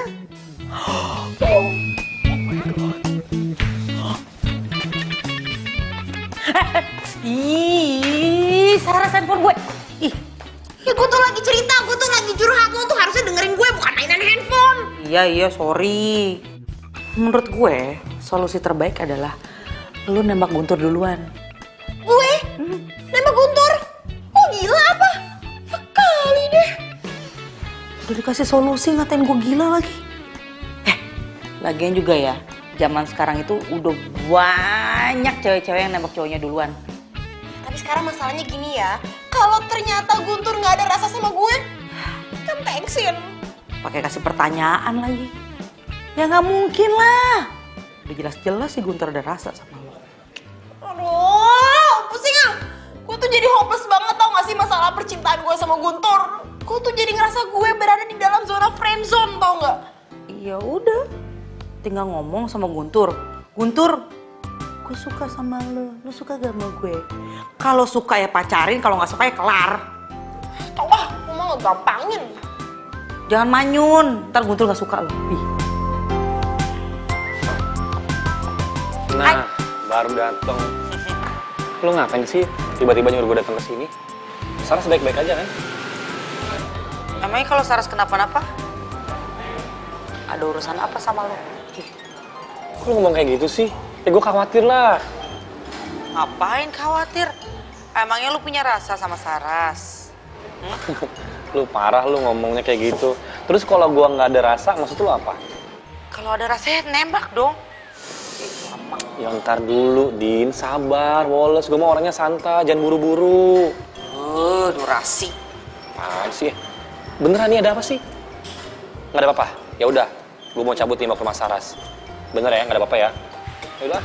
[SPEAKER 5] Ih, Saras handphone gue. Ih,
[SPEAKER 2] Ya gue tuh lagi cerita, gue tuh lagi curhat, lo tuh harusnya dengerin gue bukan mainan handphone.
[SPEAKER 5] iya sorry. Menurut gue, solusi terbaik adalah lu nembak Guntur duluan.
[SPEAKER 2] Gue? Nembak Guntur? Oh gila apa? Ya kali deh.
[SPEAKER 5] Udah dikasih solusi ngatain gue gila lagi. Lagian juga ya, zaman sekarang itu udah banyak cewek-cewek yang nembak cowoknya duluan.
[SPEAKER 2] Tapi sekarang masalahnya gini ya, kalau ternyata Guntur nggak ada rasa sama gue, kan thanksin.
[SPEAKER 5] Pakai kasih pertanyaan lagi. Ya nggak mungkin lah. Udah jelas-jelas sih Guntur ada rasa sama lo.
[SPEAKER 2] Aduh, pusing ah. Gue tuh jadi hopeless banget tau gak sih masalah percintaan gue sama Guntur. Gue tuh jadi ngerasa gue berada di dalam zona friendzone tau gak?
[SPEAKER 5] Iya udah, tinggal ngomong sama Guntur. Guntur, gue suka sama lo suka gak sama gue? Kalau suka ya pacarin, kalau nggak suka ya kelar.
[SPEAKER 2] Tau ah, lu mah ngegampangin.
[SPEAKER 5] Jangan manyun, ntar Guntur nggak suka lo. Ih.
[SPEAKER 3] Nah, baru dateng. Lu ngapain sih tiba-tiba nyuruh gue datang ke sini? Saras baik-baik aja kan?
[SPEAKER 5] Emangnya kalau Saras kenapa-napa? Ada urusan apa sama lo?
[SPEAKER 3] Kok lu ngomong kayak gitu sih? Ya gue khawatir lah.
[SPEAKER 5] Ngapain khawatir? Emangnya lu punya rasa sama Saras?
[SPEAKER 3] Lu parah lu ngomongnya kayak gitu. Terus kalau gue nggak ada rasa, maksud lu apa?
[SPEAKER 5] Kalau ada rasanya nembak dong.
[SPEAKER 3] Ya ntar dulu, Din. Sabar, Wallace. Gue mau orangnya santai, jangan buru-buru.
[SPEAKER 5] Durasi.
[SPEAKER 3] Apaan sih? Beneran nih ada apa sih? Nggak ada apa-apa? Ya udah, gue mau cabut nih mau ke rumah Saras. Bener ya, nggak ada apa-apa ya? Ya udah.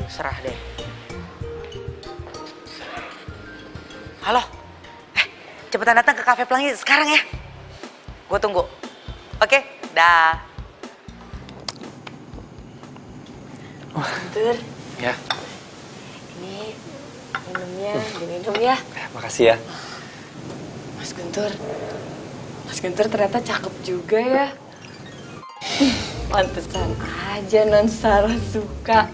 [SPEAKER 5] Serah deh. Halo. Cepetan datang ke Cafe Pelangi sekarang ya. Gue tunggu. Oke, dah.
[SPEAKER 7] Guntur,
[SPEAKER 3] Ya,
[SPEAKER 7] ini minumnya, diminum ya.
[SPEAKER 3] makasih ya.
[SPEAKER 7] Mas Guntur ternyata cakep juga ya. Pantesan aja Non Saras suka.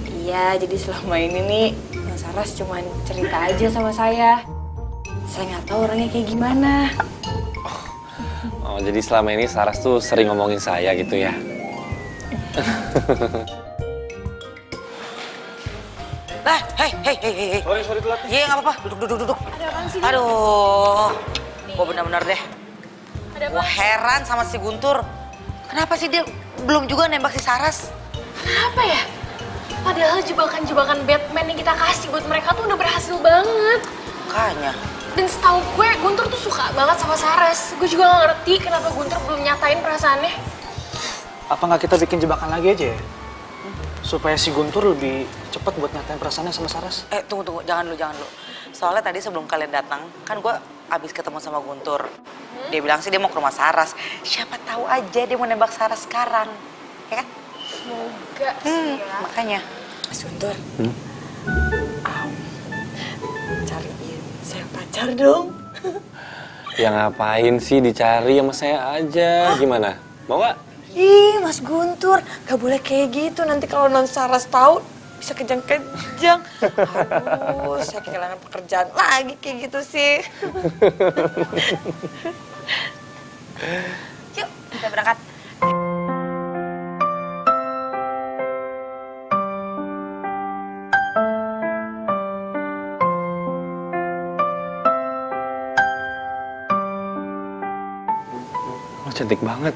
[SPEAKER 7] Iya, jadi selama ini nih Non Saras cuma cerita aja sama saya. Saya nggak tahu orangnya kayak gimana.
[SPEAKER 3] Oh, jadi selama ini Saras tuh sering ngomongin saya gitu ya?
[SPEAKER 5] Hei.
[SPEAKER 3] Sorry telat.
[SPEAKER 5] Iya, nggak apa-apa. Duduk.
[SPEAKER 9] Ada apaan sih?
[SPEAKER 5] Aduh, gue bener-bener deh.
[SPEAKER 9] Ada
[SPEAKER 5] Gue heran sama si Guntur. Kenapa sih dia belum juga nembak si Saras?
[SPEAKER 9] Apa ya? Padahal jebakan-jebakan Batman yang kita kasih buat mereka tuh udah berhasil banget.
[SPEAKER 5] Makanya.
[SPEAKER 9] Dan setahu gue, Guntur tuh suka banget sama Saras. Gue juga gak ngerti kenapa Guntur belum nyatain perasaannya.
[SPEAKER 11] Apa nggak kita bikin jebakan lagi aja ya? Supaya si Guntur lebih cepat buat nyatain perasaannya sama Saras.
[SPEAKER 5] Tunggu. Jangan dulu. Soalnya tadi sebelum kalian datang, kan gue abis ketemu sama Guntur. Dia bilang sih dia mau ke rumah Saras. Siapa tahu aja dia mau nembak Saras sekarang. Ya kan?
[SPEAKER 9] Semoga sih ya.
[SPEAKER 5] Makanya.
[SPEAKER 7] Mas Guntur, cariin saya pacar dong.
[SPEAKER 3] Ya ngapain sih dicari sama saya aja? Gimana? Mau gak?
[SPEAKER 7] Ih, Mas Guntur, gak boleh kayak gitu. Nanti kalau Non Saras tahu bisa kejang-kejang. Aduh, saya kehilangan pekerjaan lagi kayak gitu sih.
[SPEAKER 2] Yuk, kita berangkat.
[SPEAKER 3] Oh, cantik banget.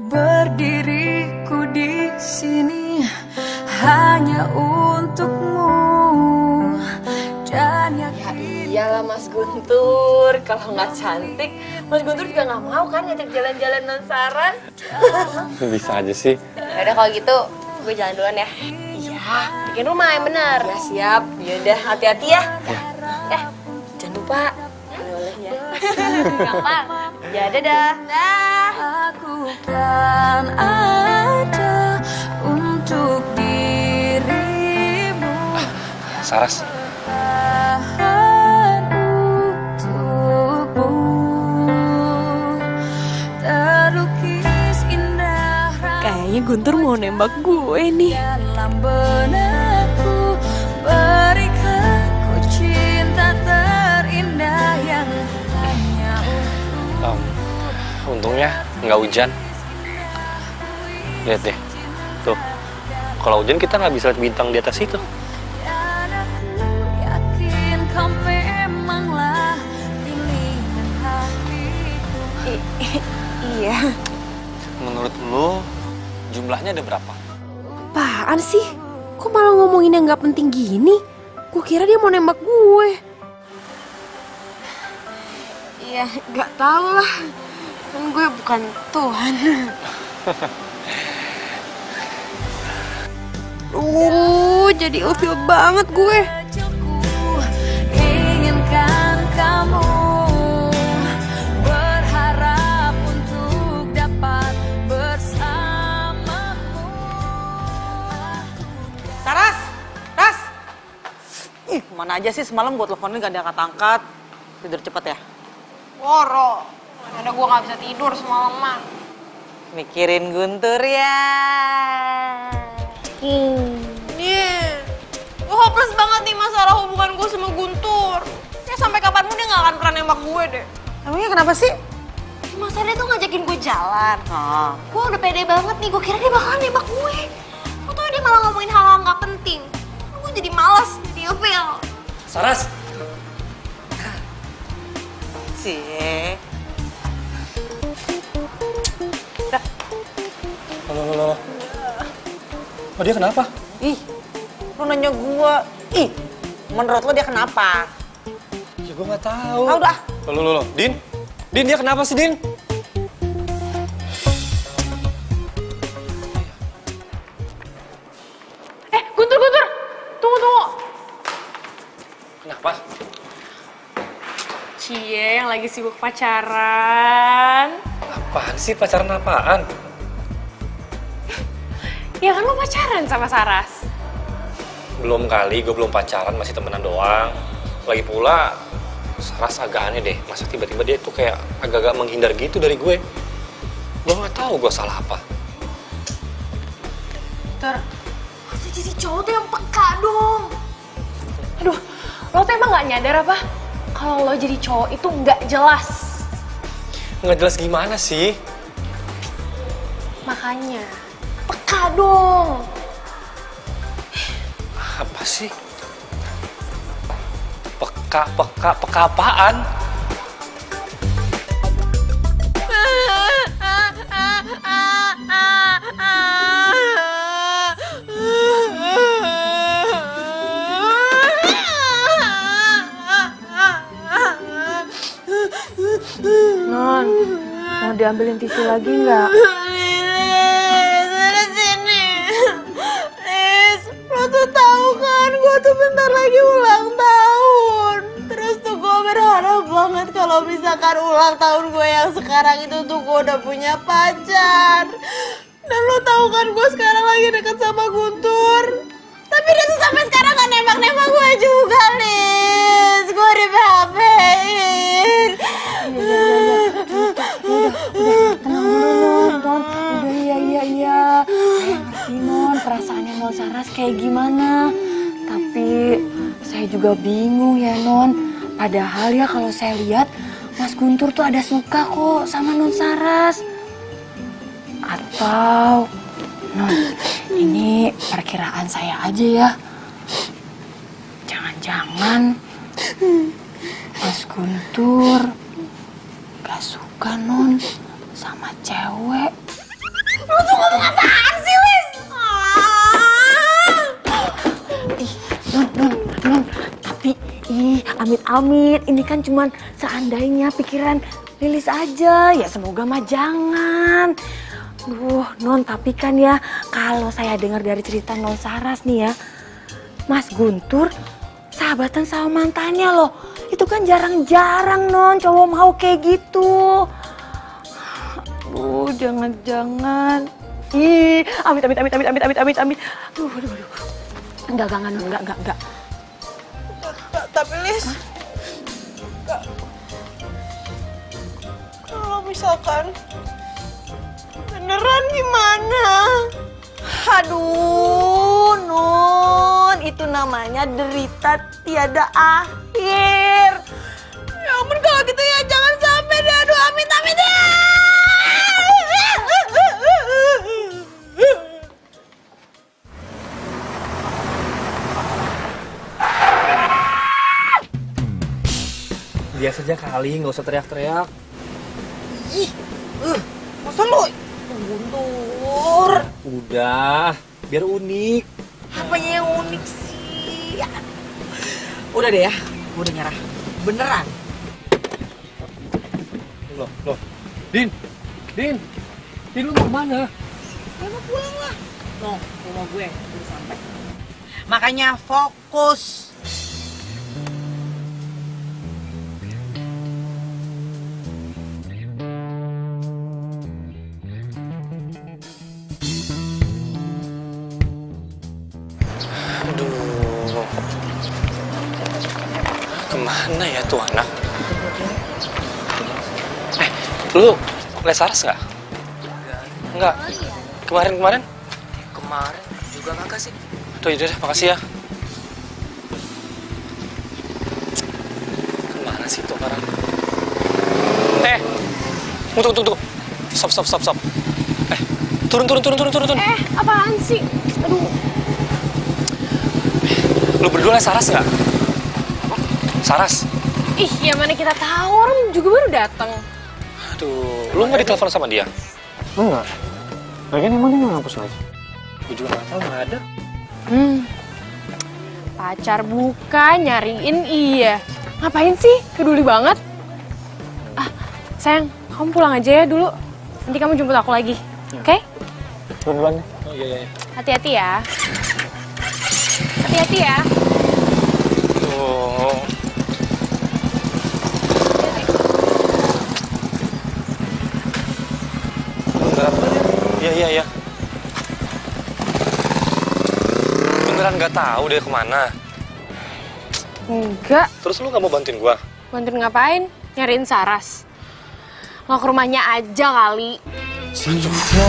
[SPEAKER 1] Berdiriku di sini hanya untukmu dan yakin.
[SPEAKER 7] Iyalah Mas Guntur, kalau nggak cantik, Mas Guntur juga nggak mau kan ngajak jalan-jalan Non Saras.
[SPEAKER 3] Bisa aja sih.
[SPEAKER 2] Yaudah kalau gitu, gue jalan duluan ya.
[SPEAKER 7] Iya,
[SPEAKER 2] Bikin rumah yang bener.
[SPEAKER 7] ya siap. Yaudah, hati-hati ya. Jangan lupa oleh-olehnya.
[SPEAKER 2] Gampang. Ya dadah. Dah.
[SPEAKER 1] Aku kan ada
[SPEAKER 6] Saras.
[SPEAKER 9] Kayaknya Guntur mau nembak gue nih.
[SPEAKER 1] Dalam benakku, berikan ku cinta terindah yang hanya
[SPEAKER 6] Untungnya nggak hujan. Lihat deh, tuh. Kalau hujan kita nggak bisa lihat bintang di atas itu.
[SPEAKER 1] dan aku yakin kau memanglah pilihan hatiku.
[SPEAKER 9] Iya.
[SPEAKER 6] Menurut lo, jumlahnya ada berapa?
[SPEAKER 8] Apaan sih? Kok malah ngomongin yang nggak penting gini? Gue kira dia mau nembak gue.
[SPEAKER 9] Iya, nggak tahu lah. Kan gue bukan Tuhan.
[SPEAKER 8] Jadi ilfil banget gue.
[SPEAKER 1] Inginkan kamu, berharap untuk dapat bersamamu.
[SPEAKER 5] Saras! Ras! Ih, mana aja sih semalam gue teleponin gak diangkat-angkat. Tidur cepet ya?
[SPEAKER 9] Woro. Ada gue nggak bisa tidur semalaman.
[SPEAKER 5] Mikirin Guntur ya.
[SPEAKER 9] Gue hopeless banget nih masalah hubungan gue sama Guntur. Ya sampai kapanpun dia nggak akan pernah nembak gue deh.
[SPEAKER 5] Emangnya kenapa sih?
[SPEAKER 9] Masa dia tuh ngajakin gue jalan.
[SPEAKER 5] Ah.
[SPEAKER 9] Gue udah pede banget nih, gue kira dia bakalan nembak gue. Gue tau dia malah ngomongin hal-hal nggak penting. Gue jadi malas, jadi ilfil.
[SPEAKER 6] Saras.
[SPEAKER 5] Cie.
[SPEAKER 6] Loh. Oh, dia kenapa?
[SPEAKER 5] Ih, lu nanya gua. Ih, menurut lu dia kenapa?
[SPEAKER 6] Ya gue nggak tahu.
[SPEAKER 5] Ah, udah.
[SPEAKER 6] Loh. Din, dia kenapa sih, Din?
[SPEAKER 9] Guntur. Tunggu.
[SPEAKER 6] Kenapa?
[SPEAKER 9] Cie yang lagi sibuk pacaran.
[SPEAKER 6] Apaan sih, pacaran apaan?
[SPEAKER 9] Ya kan lo pacaran sama Saras.
[SPEAKER 6] Belum kali, gue belum pacaran, masih temenan doang. Lagi pula, Saras agak aneh deh. Masa tiba-tiba dia tuh kayak agak-agak menghindar gitu dari gue. Gue nggak tahu gue salah apa.
[SPEAKER 9] Masa jadi cowok tuh yang peka dong. Aduh, lo tuh emang gak nyadar apa? Kalau lo jadi cowok itu nggak jelas.
[SPEAKER 6] Nggak jelas gimana sih?
[SPEAKER 9] Makanya, peka dong.
[SPEAKER 6] Apa sih? Peka apaan?
[SPEAKER 8] Non, mau diambilin tisu lagi nggak?
[SPEAKER 9] Dari sini. Lis, lo tuh tahu kan gue tuh bentar lagi ulang tahun. Terus tuh gue berharap banget kalau misalkan ulang tahun gue yang sekarang itu tuh gue udah punya pacar. Dan lo tahu kan gue sekarang lagi deket sama Guntur. Tapi dia tuh sampai sekarang gak nembak-nembak gue juga, Lis. Gue di PHP-in.
[SPEAKER 8] Tenang dulu, Non. Udah, iya. Saya ngerti, Non, perasaannya Non Saras kayak gimana. Tapi saya juga bingung ya, Non. Padahal ya kalau saya lihat, Mas Guntur tuh ada suka kok sama Non Saras. Atau, Non, ini perkiraan saya aja ya. Jangan-jangan Mas Guntur gak suka, Non, sama cewek.
[SPEAKER 9] Lo tuh ngomong apaan sih, Lis?
[SPEAKER 8] Non, tapi amit-amit, ini kan cuman seandainya pikiran Lilis aja, ya semoga mah jangan. Duh, Non, tapi kan ya kalau saya dengar dari cerita Non Saras nih ya, Mas Guntur sahabatan sama mantannya loh. Itu kan jarang-jarang, Non, cowok mau kayak gitu. Aduh, jangan-jangan. Amit. Duh. Enggak, Non, enggak.
[SPEAKER 2] Tapi Lis, kalau misalkan beneran gimana?
[SPEAKER 8] Aduh, Nun, itu namanya derita tiada akhir.
[SPEAKER 2] Ya ampun kalau gitu ya jangan sampai deh. Aduh amit amit deh.
[SPEAKER 6] Biasa aja kali, nggak usah teriak-teriak.
[SPEAKER 2] Masa lu Guntur?
[SPEAKER 6] Udah, biar unik.
[SPEAKER 2] Apanya yang unik sih?
[SPEAKER 7] Udah deh ya, gue udah nyerah. Beneran.
[SPEAKER 6] Loh. Din, lu mau kemana?
[SPEAKER 7] Ya mau pulang lah. Tuh, rumah gue udah sampai. Makanya fokus.
[SPEAKER 3] Aduh, kemana ya tuh anak? Lu les Saras nggak? Nggak. Kemarin?
[SPEAKER 5] Kemarin juga nggak sih?
[SPEAKER 3] Tuh, yaudah deh, makasih ya. Kemana sih tuh orang? Tunggu. Stop. Turun.
[SPEAKER 9] Apaan sih? Aduh.
[SPEAKER 3] Lu berdua les Saras nggak? Saras?
[SPEAKER 9] Ih, ya mana kita tahu, orang juga baru datang.
[SPEAKER 3] Aduh, lu nggak ditelepon sama dia?
[SPEAKER 11] Enggak. Lagian emang dia nggak ngapus lagi?
[SPEAKER 6] Gue juga nggak tahu, nggak ada.
[SPEAKER 9] Pacar bukan, nyariin iya. Ngapain sih? Peduli banget. Sayang, kamu pulang aja ya dulu. Nanti kamu jemput aku lagi. Oke?
[SPEAKER 11] Duluan deh.
[SPEAKER 6] Oh iya.
[SPEAKER 9] Hati-hati ya. Hati-hati ya.
[SPEAKER 3] Tuh. Iya. Beneran nggak tahu deh kemana.
[SPEAKER 9] Enggak.
[SPEAKER 3] Terus lu nggak mau bantuin gua?
[SPEAKER 9] Bantuin ngapain? Nyariin Saras. Mau ke rumahnya aja kali.
[SPEAKER 10] Cinta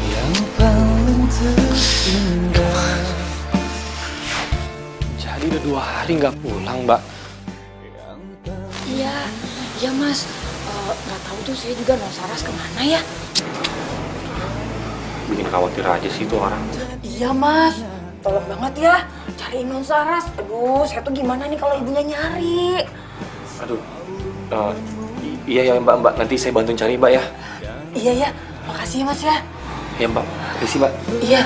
[SPEAKER 10] yang paling terindah.
[SPEAKER 3] Jadi udah 2 hari nggak pulang, Mbak.
[SPEAKER 8] Iya Mas. Nggak tahu tuh saya juga non Saras kemana ya?
[SPEAKER 4] Bikin khawatir aja sih tuh orang.
[SPEAKER 8] Iya Mas. Tolong banget ya cariin non Saras. Aduh, saya tuh gimana nih kalau ibunya nyari?
[SPEAKER 4] Aduh. Iya Mbak. Nanti saya bantuin cari Mbak ya.
[SPEAKER 8] Iya. Makasih ya Mas ya.
[SPEAKER 4] Ya Mbak. Permisi Mbak.
[SPEAKER 8] Iya.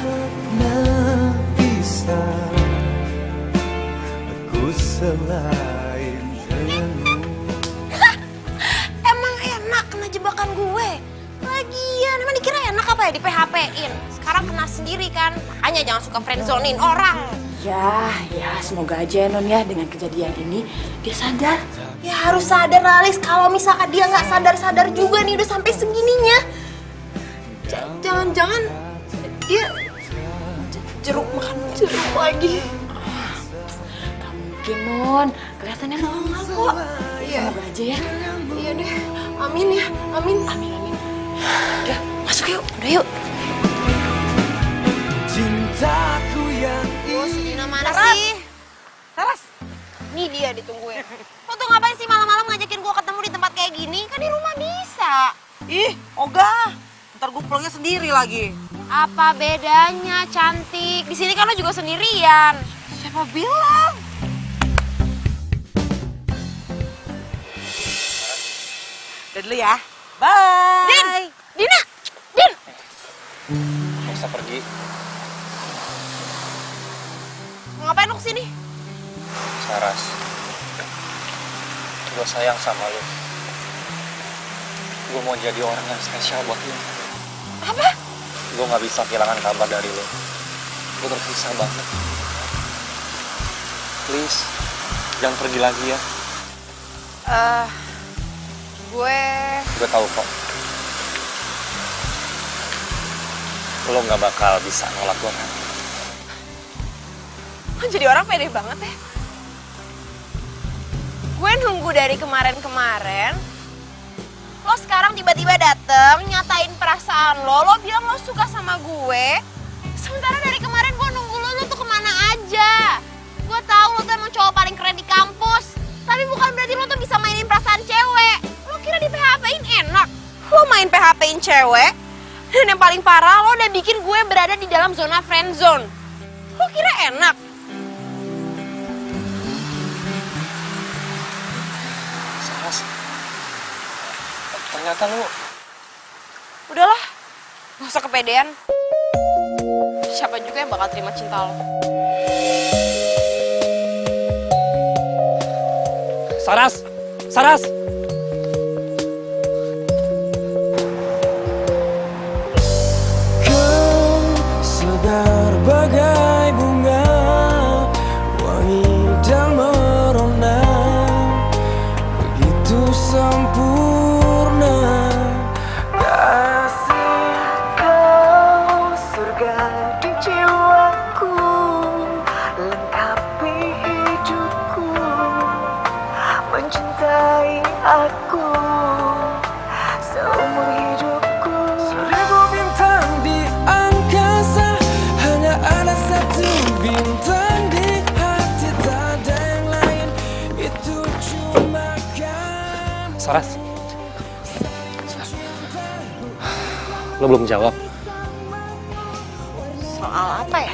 [SPEAKER 10] Bisa aku selain denganmu.
[SPEAKER 2] Emang enak kena jebakan gue. Lagian emang dikira enak apa ya di PHP-in. Sekarang kena sendiri kan. Makanya jangan suka friendzonein orang.
[SPEAKER 8] Ya, semoga aja Non ya dengan kejadian ini dia sadar.
[SPEAKER 2] Ya harus sadar Alis, kalau misalkan dia nggak sadar-sadar juga nih udah sampai segininya. Jangan-jangan dia makan jeruk lagi.
[SPEAKER 8] Gak mungkin Non, kelihatannya normal kok. Semoga aja ya.
[SPEAKER 2] Iya deh, amin ya, amin.
[SPEAKER 8] Udah, masuk yuk, udah yuk.
[SPEAKER 10] Cintaku yang
[SPEAKER 2] Si Dina mana
[SPEAKER 7] Saras.
[SPEAKER 2] sih?
[SPEAKER 7] Saras.
[SPEAKER 2] Nih dia ditungguin. Lo tuh ngapain sih malam-malam ngajakin gue ketemu di tempat kayak gini? Kan di rumah bisa.
[SPEAKER 7] Ih, ogah. Ntar gue pulangnya sendiri lagi.
[SPEAKER 2] Apa bedanya, cantik? Di sini kan lo juga sendirian.
[SPEAKER 7] Siapa bilang? Udah dulu ya. Bye.
[SPEAKER 2] Dina!
[SPEAKER 3] Nggak usah pergi.
[SPEAKER 2] Mau ngapain lo kesini?
[SPEAKER 3] Saras, gue sayang sama lu. Gue mau jadi orang yang spesial buat lu.
[SPEAKER 2] Apa?
[SPEAKER 3] Gue nggak bisa kehilangan kabar dari lu. Gue terpisah banget. Please, jangan pergi lagi ya. Gue tahu kok. Lo nggak bakal bisa nolak gue kan?
[SPEAKER 2] Lo jadi orang pede banget ya. Gue nunggu dari kemarin-kemarin. Lo sekarang tiba-tiba dateng, nyatain perasaan lo bilang lo suka sama gue. Sementara dari kemarin gue nunggu lo tuh kemana aja. Gue tahu lo tuh emang cowok paling keren di kampus. Tapi bukan berarti lo tuh bisa mainin perasaan cewek. Lo kira di PHP-in enak? Lo main PHP-in cewek, dan yang paling parah lo udah bikin gue berada di dalam zona friend zone. Lo kira enak?
[SPEAKER 6] Saras, ternyata lu...
[SPEAKER 2] Udahlah, gak usah kepedean. Siapa juga yang bakal terima cinta lo?
[SPEAKER 6] Saras! Saras!
[SPEAKER 10] Kau segar bagai bunga, wangi dan merona, begitu sempurna. Kasih kau surga di jiwaku, lengkapi hidupku, mencintai aku seumur hidupku. Seribu bintang di angkasa, hanya ada satu bintang di hati, tak ada yang lain, itu cuma kamu.
[SPEAKER 6] Saras. Lo belum jawab.
[SPEAKER 2] Soal apa ya?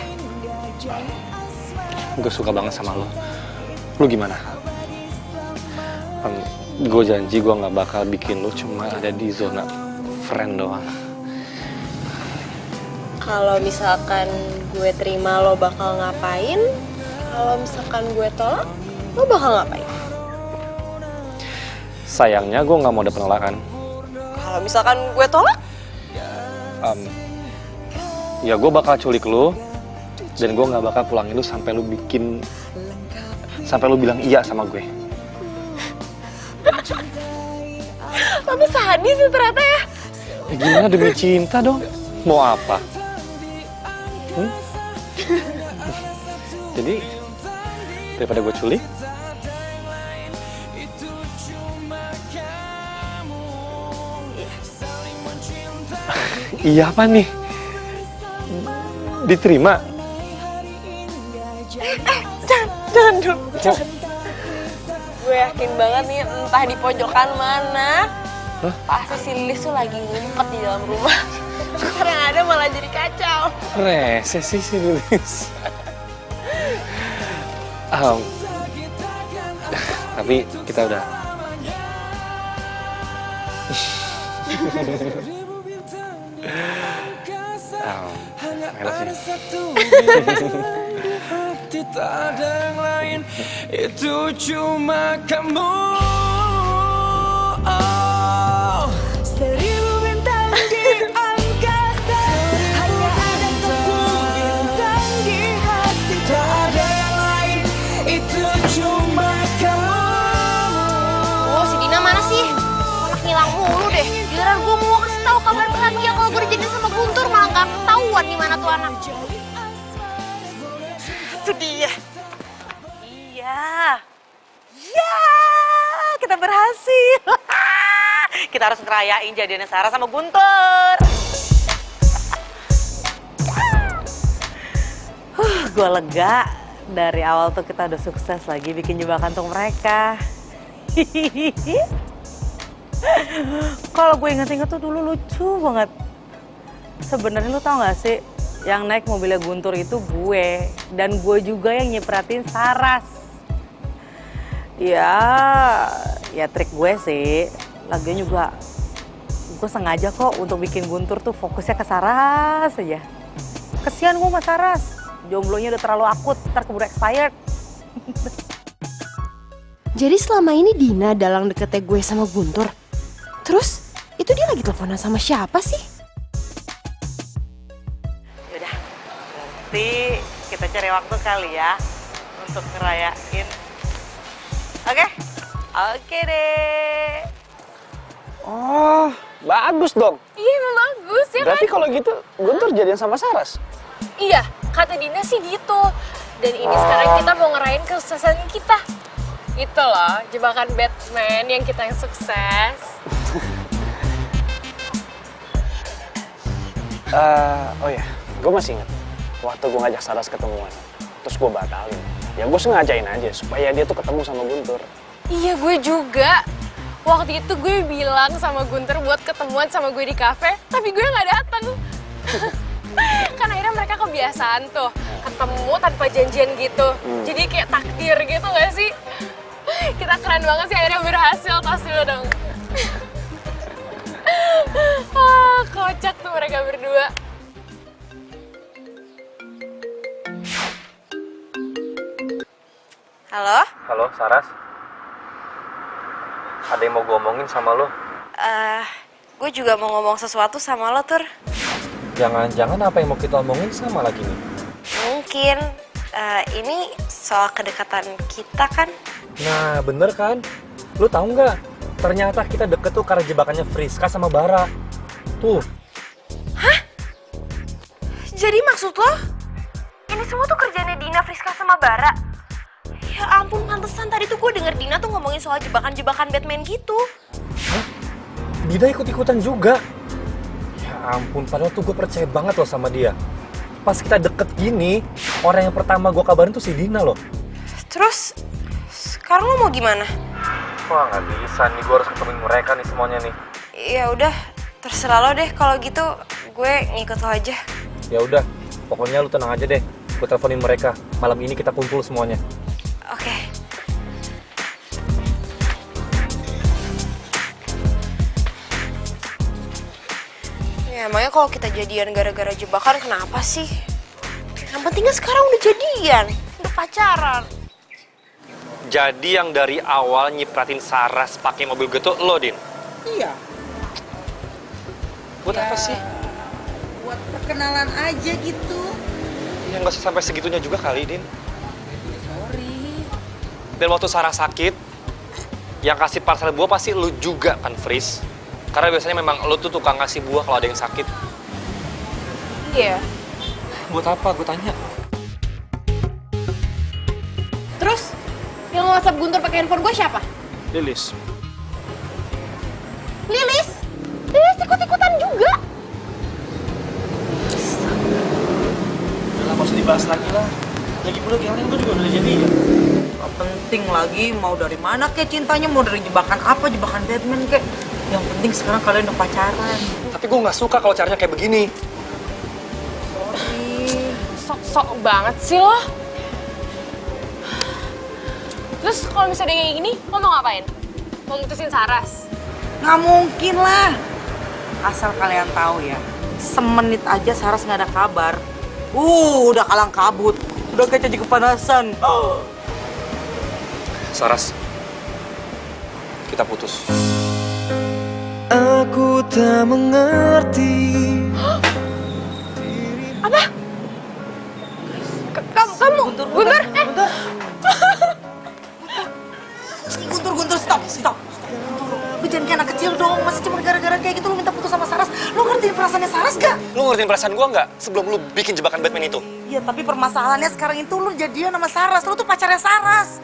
[SPEAKER 6] Gue suka banget sama lo. Lo gimana? Gue janji gue gak bakal bikin lo cuma ada di zona friend doang.
[SPEAKER 2] Kalau misalkan gue terima lo bakal ngapain? Kalau misalkan gue tolak, lo bakal ngapain?
[SPEAKER 6] Sayangnya gue gak mau ada penolakan.
[SPEAKER 2] Kalau misalkan gue tolak?
[SPEAKER 6] Ya gue bakal culik lo, dan gue gak bakal pulangin lo sampai lo bilang iya sama gue.
[SPEAKER 2] Tapi sadis sih ternyata ya.
[SPEAKER 6] Ya gimana demi cinta dong? Mau apa? Jadi daripada gue culik, iya apa nih? Diterima?
[SPEAKER 2] Jangan dulu. Gue yakin banget nih, entah di pojokan mana, pasti si Lilis tuh lagi ngumpet di dalam rumah. Ntar yang ada malah jadi kacau.
[SPEAKER 6] Rese sih si Lilis. Tapi kita udah. I love you.
[SPEAKER 10] Tak ada yang lain, itu cuma kamu. Oh, seribu bintang di angkasa, hanya ada satu bintang di hati. Tak ada yang lain, itu cuma kamu.
[SPEAKER 2] Oh, si Dina mana sih? Anak ngilang mulu deh. Giliran gue mau kasih tahu kabar bahagia kalau gue dijadiin sama Guntur, malah nggak ketahuan di mana tuh anak. Itu dia.
[SPEAKER 5] Iya. Ya, kita berhasil. Kita harus ngerayain jadiannya Sarah sama Guntur. Gue lega. Dari awal tuh kita udah sukses lagi bikin jebakan untuk mereka. Kalau gue inget-inget tuh dulu lucu banget. Sebenarnya lu tau gak sih, yang naik mobilnya Guntur itu gue, dan gue juga yang nyepratin Saras. Ya trik gue sih, lagian juga gue sengaja kok untuk bikin Guntur tuh fokusnya ke Saras aja. Kesian gue sama Saras, jomblonya udah terlalu akut, ntar keburu expired.
[SPEAKER 2] Jadi selama ini Dina dalang deketnya gue sama Guntur. Terus, itu dia lagi teleponan sama siapa sih?
[SPEAKER 5] Yaudah, nanti kita cari waktu kali ya untuk ngerayain. Oke? Oke deh.
[SPEAKER 3] Oh, bagus dong.
[SPEAKER 9] Iya emang bagus ya
[SPEAKER 3] Berarti
[SPEAKER 9] kan?
[SPEAKER 3] kalau gitu Guntur jadian sama Saras.
[SPEAKER 9] Iya, kata Dina sih gitu. Dan ini sekarang kita mau ngerayain kesuksesan kita. Itu loh, jebakan Batman yang kita yang sukses.
[SPEAKER 3] Oh ya, gue masih inget waktu gue ngajak Saras ketemuan, terus gue batalin. Ya gue sengajain aja supaya dia tuh ketemu sama Guntur.
[SPEAKER 9] Iya, gue juga. Waktu itu gue bilang sama Guntur buat ketemuan sama gue di kafe, tapi gue nggak datang. Kan akhirnya mereka kebiasaan tuh ketemu tanpa janjian gitu. Jadi kayak takdir gitu gak sih? Kita keren banget sih, akhirnya berhasil. Tas dulu dong. Kocak tuh mereka berdua.
[SPEAKER 2] Halo?
[SPEAKER 4] Halo, Saras. Ada yang mau gue omongin sama lo?
[SPEAKER 2] Gue juga mau ngomong sesuatu sama lo, Tur.
[SPEAKER 4] Jangan-jangan apa yang mau kita omongin sama lagi nih?
[SPEAKER 2] Mungkin ini soal kedekatan kita kan?
[SPEAKER 4] Nah, bener kan? Lu tahu nggak? Ternyata kita deket tuh karena jebakannya Friska sama Bara. Tuh.
[SPEAKER 2] Hah? Jadi maksud lo? Ini semua tuh kerjanya Dina, Friska, sama Bara? Ya ampun, pantesan tadi tuh gue denger Dina tuh ngomongin soal jebakan-jebakan Batman gitu.
[SPEAKER 4] Hah? Dina ikut-ikutan juga? Ya ampun, padahal tuh gue percaya banget loh sama dia. Pas kita deket gini, orang yang pertama gue kabarin tuh si Dina loh.
[SPEAKER 2] Terus, sekarang lo mau gimana?
[SPEAKER 4] Wah, nggak bisa nih, gue harus ketemuin mereka nih semuanya nih.
[SPEAKER 2] Ya udah, terserah lo deh. Kalau gitu, gue ngikut lo aja.
[SPEAKER 4] Ya udah, pokoknya lu tenang aja deh. Gue teleponin mereka. Malam ini kita kumpul semuanya.
[SPEAKER 2] Oke. Ya emangnya kalau kita jadian gara-gara jebakan kenapa sih? Yang pentingnya sekarang udah jadian, udah pacaran.
[SPEAKER 6] Jadi yang dari awal nyipratin Saras pakai mobil gitu lo, Din?
[SPEAKER 7] Iya.
[SPEAKER 6] Buat apa sih?
[SPEAKER 7] Buat perkenalan aja gitu.
[SPEAKER 6] Ya nggak usah sampai segitunya juga kali, Din.
[SPEAKER 7] Sorry.
[SPEAKER 6] Dan waktu Saras sakit, yang kasih parcel buah pasti lu juga kan, Fris? Karena biasanya memang lu tuh tukang ngasih buah kalau ada yang sakit.
[SPEAKER 2] Iya.
[SPEAKER 6] Buat apa? Gue tanya.
[SPEAKER 2] Terus, yang WhatsApp Guntur pakai handphone gue siapa?
[SPEAKER 3] Lilis.
[SPEAKER 2] Lilis? Lilis ikut-ikutan juga?
[SPEAKER 11] Udah lah, gak usah dibahas lagi lah. Lagi pula yang lain gue juga udah jadi ya.
[SPEAKER 5] Gak penting lagi mau dari mana kek cintanya, mau dari jebakan apa, jebakan Batman kek. Yang penting sekarang kalian udah pacaran.
[SPEAKER 6] Tapi gue nggak suka kalau caranya kayak begini.
[SPEAKER 9] Sok-sok banget sih lo. Terus kalau misalnya kayak gini, lo mau ngapain? Mau mutusin Saras?
[SPEAKER 5] Nggak mungkin lah. Asal kalian tahu ya, semenit aja Saras nggak ada kabar. Udah kalang kabut. Udah kayak caci kepanasan.
[SPEAKER 6] Saras, kita putus.
[SPEAKER 10] Aku tak mengerti.
[SPEAKER 2] Apa? Kamu? Guntur?
[SPEAKER 5] Guntur, stop. Lu jangan kayak anak kecil dong, masih cuma gara-gara kayak gitu lu minta putus sama Saras. Lu ngertiin perasaannya Saras gak?
[SPEAKER 6] Lu ngertiin perasaan gua nggak sebelum lu bikin jebakan Batman itu?
[SPEAKER 5] Iya, tapi permasalahannya sekarang itu lu jadian sama Saras, lu tuh pacarnya Saras.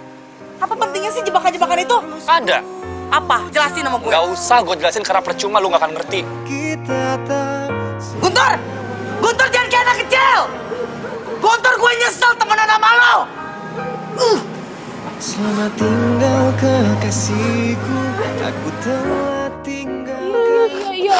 [SPEAKER 5] Apa pentingnya sih jebakan-jebakan itu?
[SPEAKER 6] Ada.
[SPEAKER 5] Apa? Jelasin sama gue.
[SPEAKER 6] Nggak usah gue jelasin karena percuma lu nggak akan ngerti.
[SPEAKER 5] Guntur! Guntur jangan kayak anak kecil! Guntur, gue nyesel temenan sama lo!
[SPEAKER 10] Selamat tinggal kekasihku, aku telah tinggal.
[SPEAKER 9] Iya,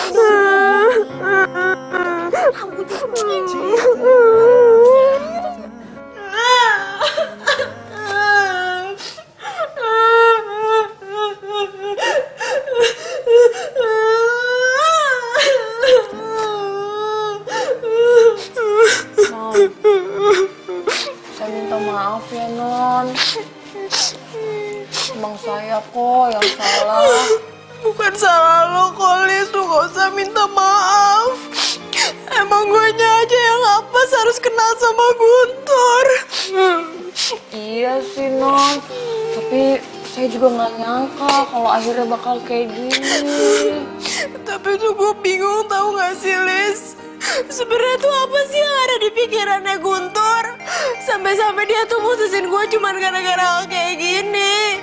[SPEAKER 7] Saya minta maaf ya, Non. Emang saya kok yang salah.
[SPEAKER 1] Bukan salah lo, Kolis. Lu gak usah minta maaf. Emang gue aja yang apes harus kenal sama Guntur.
[SPEAKER 7] Iya sih, Non. Tapi saya juga nggak nyangka kalau akhirnya bakal kayak gini.
[SPEAKER 1] Tapi tuh gue bingung, tahu gak sih, Lis? Sebenarnya tuh apa sih yang ada di pikirannya Guntur? Sampai-sampai dia tuh mutusin gue cuman gara-gara hal kayak gini.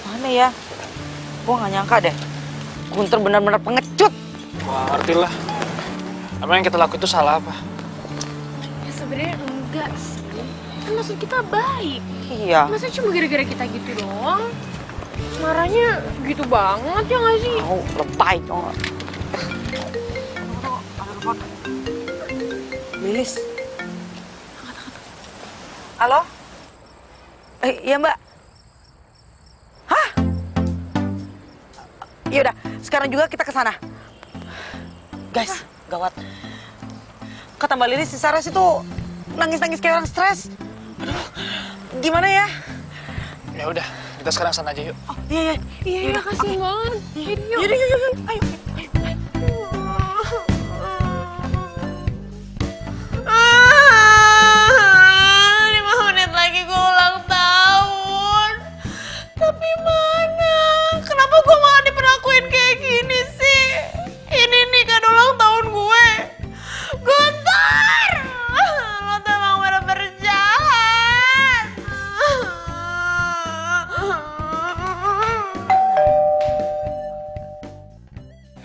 [SPEAKER 5] Mana ya? Gua nggak nyangka deh. Guntur benar-benar pengecut.
[SPEAKER 3] Wah, ngerti lah. Emang yang kita lakuin itu salah apa?
[SPEAKER 9] Ya sebenarnya enggak sih. Kan maksud kita baik.
[SPEAKER 5] Iya.
[SPEAKER 9] Masa cuma gara-gara kita gitu doang? Marahnya gitu banget ya nggak sih?
[SPEAKER 5] Oh, lebay dong. Lilis. Halo? Iya mbak. Hah? Yaudah, sekarang juga kita ke sana. Guys, gawat. Kata Mbak Lilis si Saras itu nangis-nangis kayak orang stres. Aduh, gimana ya?
[SPEAKER 3] Ya udah, kita sekarang sana aja yuk.
[SPEAKER 5] Oh, iya.
[SPEAKER 9] Iya, kasihan banget. Yuk.
[SPEAKER 5] Yaudah, yuk. Ayo.
[SPEAKER 1] Tapi mana? Kenapa gue malah diperlakuin kayak gini sih? Ini nih kan ulang tahun gue. Guntur! Lo tuh emang bener-bener jahat.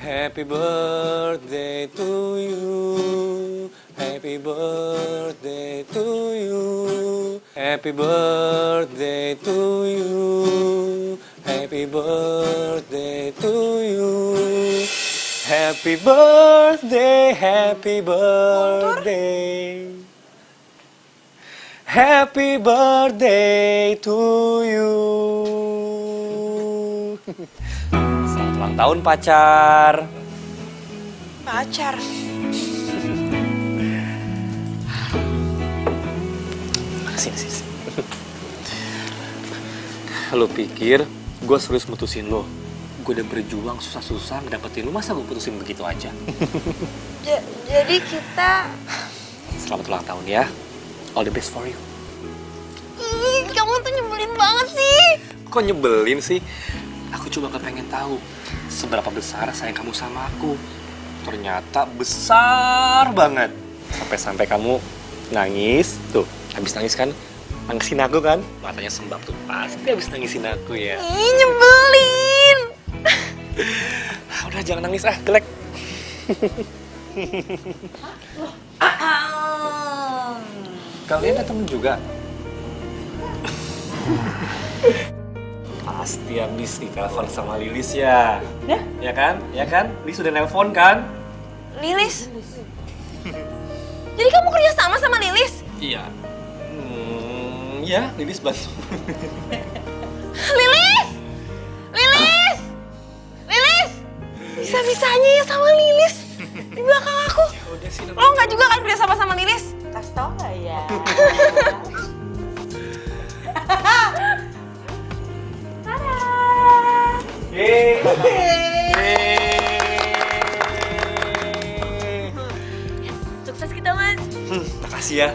[SPEAKER 6] Happy birthday to you. Happy birthday to you. Happy birthday to you. Happy birthday to you. Happy birthday, happy birthday. Happy birthday to you. Selamat ulang tahun pacar.
[SPEAKER 7] Pacar.
[SPEAKER 6] Sini. Lo pikir gue serius mutusin lo? Gue udah berjuang susah-susah ngedapetin lo, masa gue putusin begitu aja?
[SPEAKER 7] Jadi kita...
[SPEAKER 6] Selamat ulang tahun ya. All the best for you.
[SPEAKER 1] Ih, kamu tuh nyebelin banget sih.
[SPEAKER 6] Kok nyebelin sih? Aku cuma kepengen tahu seberapa besar sayang kamu sama aku. Ternyata besar banget. Sampai-sampai kamu nangis. Tuh, habis nangis kan? Nangisin aku kan? Matanya sembab tuh, pasti habis nangisin aku ya.
[SPEAKER 1] Ih, nyebelin.
[SPEAKER 6] Udah, jangan nangis gelek. Kalian datang juga? Pasti habis ditelepon sama Lilis ya? Ya? Ya kan? Ya kan? Lilis udah nelpon kan?
[SPEAKER 1] Lilis? Jadi kamu kerja sama Lilis?
[SPEAKER 6] Iya. Ya, Lilis bantu.
[SPEAKER 1] Lilis! Lilis! Lilis! Bisa-bisanya ya sama Lilis di belakang aku. Lo nggak juga kan kerja sama Lilis?
[SPEAKER 5] Kasih tau nggak ya?
[SPEAKER 1] Sukses kita, Mas.
[SPEAKER 6] Makasih ya.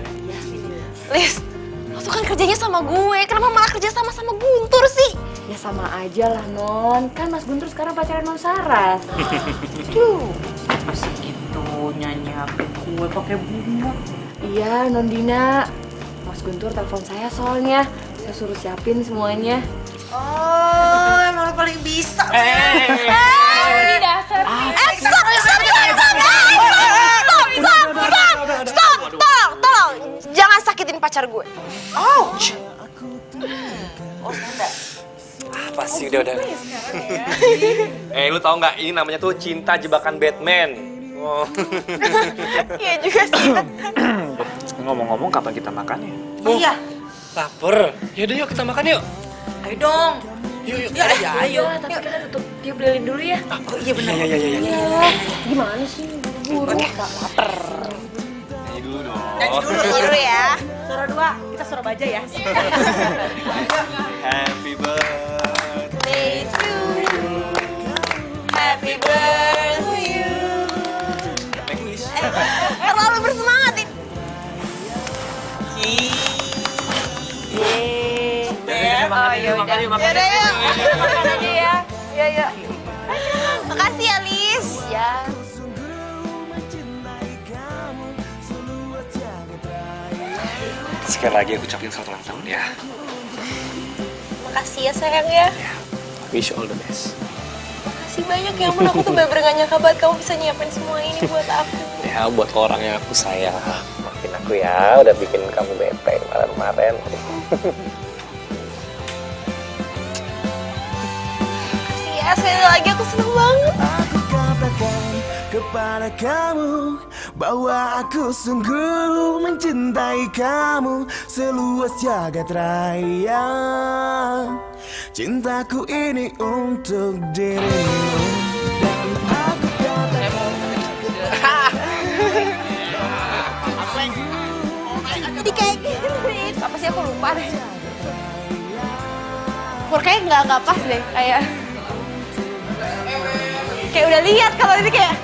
[SPEAKER 1] Lis, lo tuh kan kerjanya sama gue. Kenapa malah kerja sama Guntur sih?
[SPEAKER 8] Ya sama aja lah, Non. Kan Mas Guntur sekarang pacaran Non Saras.
[SPEAKER 5] Masih gitu nyanyi aku kue pakai bunga.
[SPEAKER 8] Iya, Non Dina. Mas Guntur telepon saya soalnya. Saya suruh siapin semuanya.
[SPEAKER 7] Oh, emang lo paling bisa.
[SPEAKER 9] Ini dasar.
[SPEAKER 1] Stop! Tolong! Jangan sakitin pacar gue.
[SPEAKER 7] Ouch.
[SPEAKER 6] Apa sih, udah. Lu tau nggak? Ini namanya tuh cinta jebakan Batman. Oh.
[SPEAKER 1] Iya juga sih.
[SPEAKER 3] Ngomong-ngomong, kapan kita makan ya?
[SPEAKER 7] Iya.
[SPEAKER 6] Lapar. Yaudah yuk kita makan yuk.
[SPEAKER 7] Ayo dong.
[SPEAKER 6] Yuk.
[SPEAKER 7] Ya, ayo.
[SPEAKER 8] Tapi kita tutup tiup lilin dulu ya.
[SPEAKER 7] Oh iya benar.
[SPEAKER 6] Iya.
[SPEAKER 8] Gimana sih? Buru. Lapar.
[SPEAKER 6] Nyanyi dulu dong.
[SPEAKER 7] Nyanyi dulu ya. Suara dua, kita suara baja ya.
[SPEAKER 6] Happy birthday
[SPEAKER 1] to you. Happy birthday to you. Terlalu bersemangat ini.
[SPEAKER 6] Makan yuk.
[SPEAKER 1] Makan aja ya. Iya. Makasih ya, Lis. Ya.
[SPEAKER 6] Sekali lagi aku ucapin selamat ulang tahun ya.
[SPEAKER 2] Makasih ya sayang ya.
[SPEAKER 6] Wish you all the best.
[SPEAKER 2] Makasih banyak ya ampun, aku tuh bener-bener gak nyangka banget kamu bisa nyiapin semua ini buat aku.
[SPEAKER 6] Ya buat orang yang aku sayang. Maafin aku ya, udah bikin kamu bete kemarin-kemarin.
[SPEAKER 2] Makasih ya, sekali lagi aku seneng banget.
[SPEAKER 10] Aku katakan kepada kamu bahwa aku sungguh mencintai kamu seluas jagat raya. Cintaku ini untuk dirimu dan aku katakan.
[SPEAKER 2] Jadi kayak gini, apa sih aku lupa deh. Kayaknya nggak pas deh, kayak udah lihat kalau ini kayak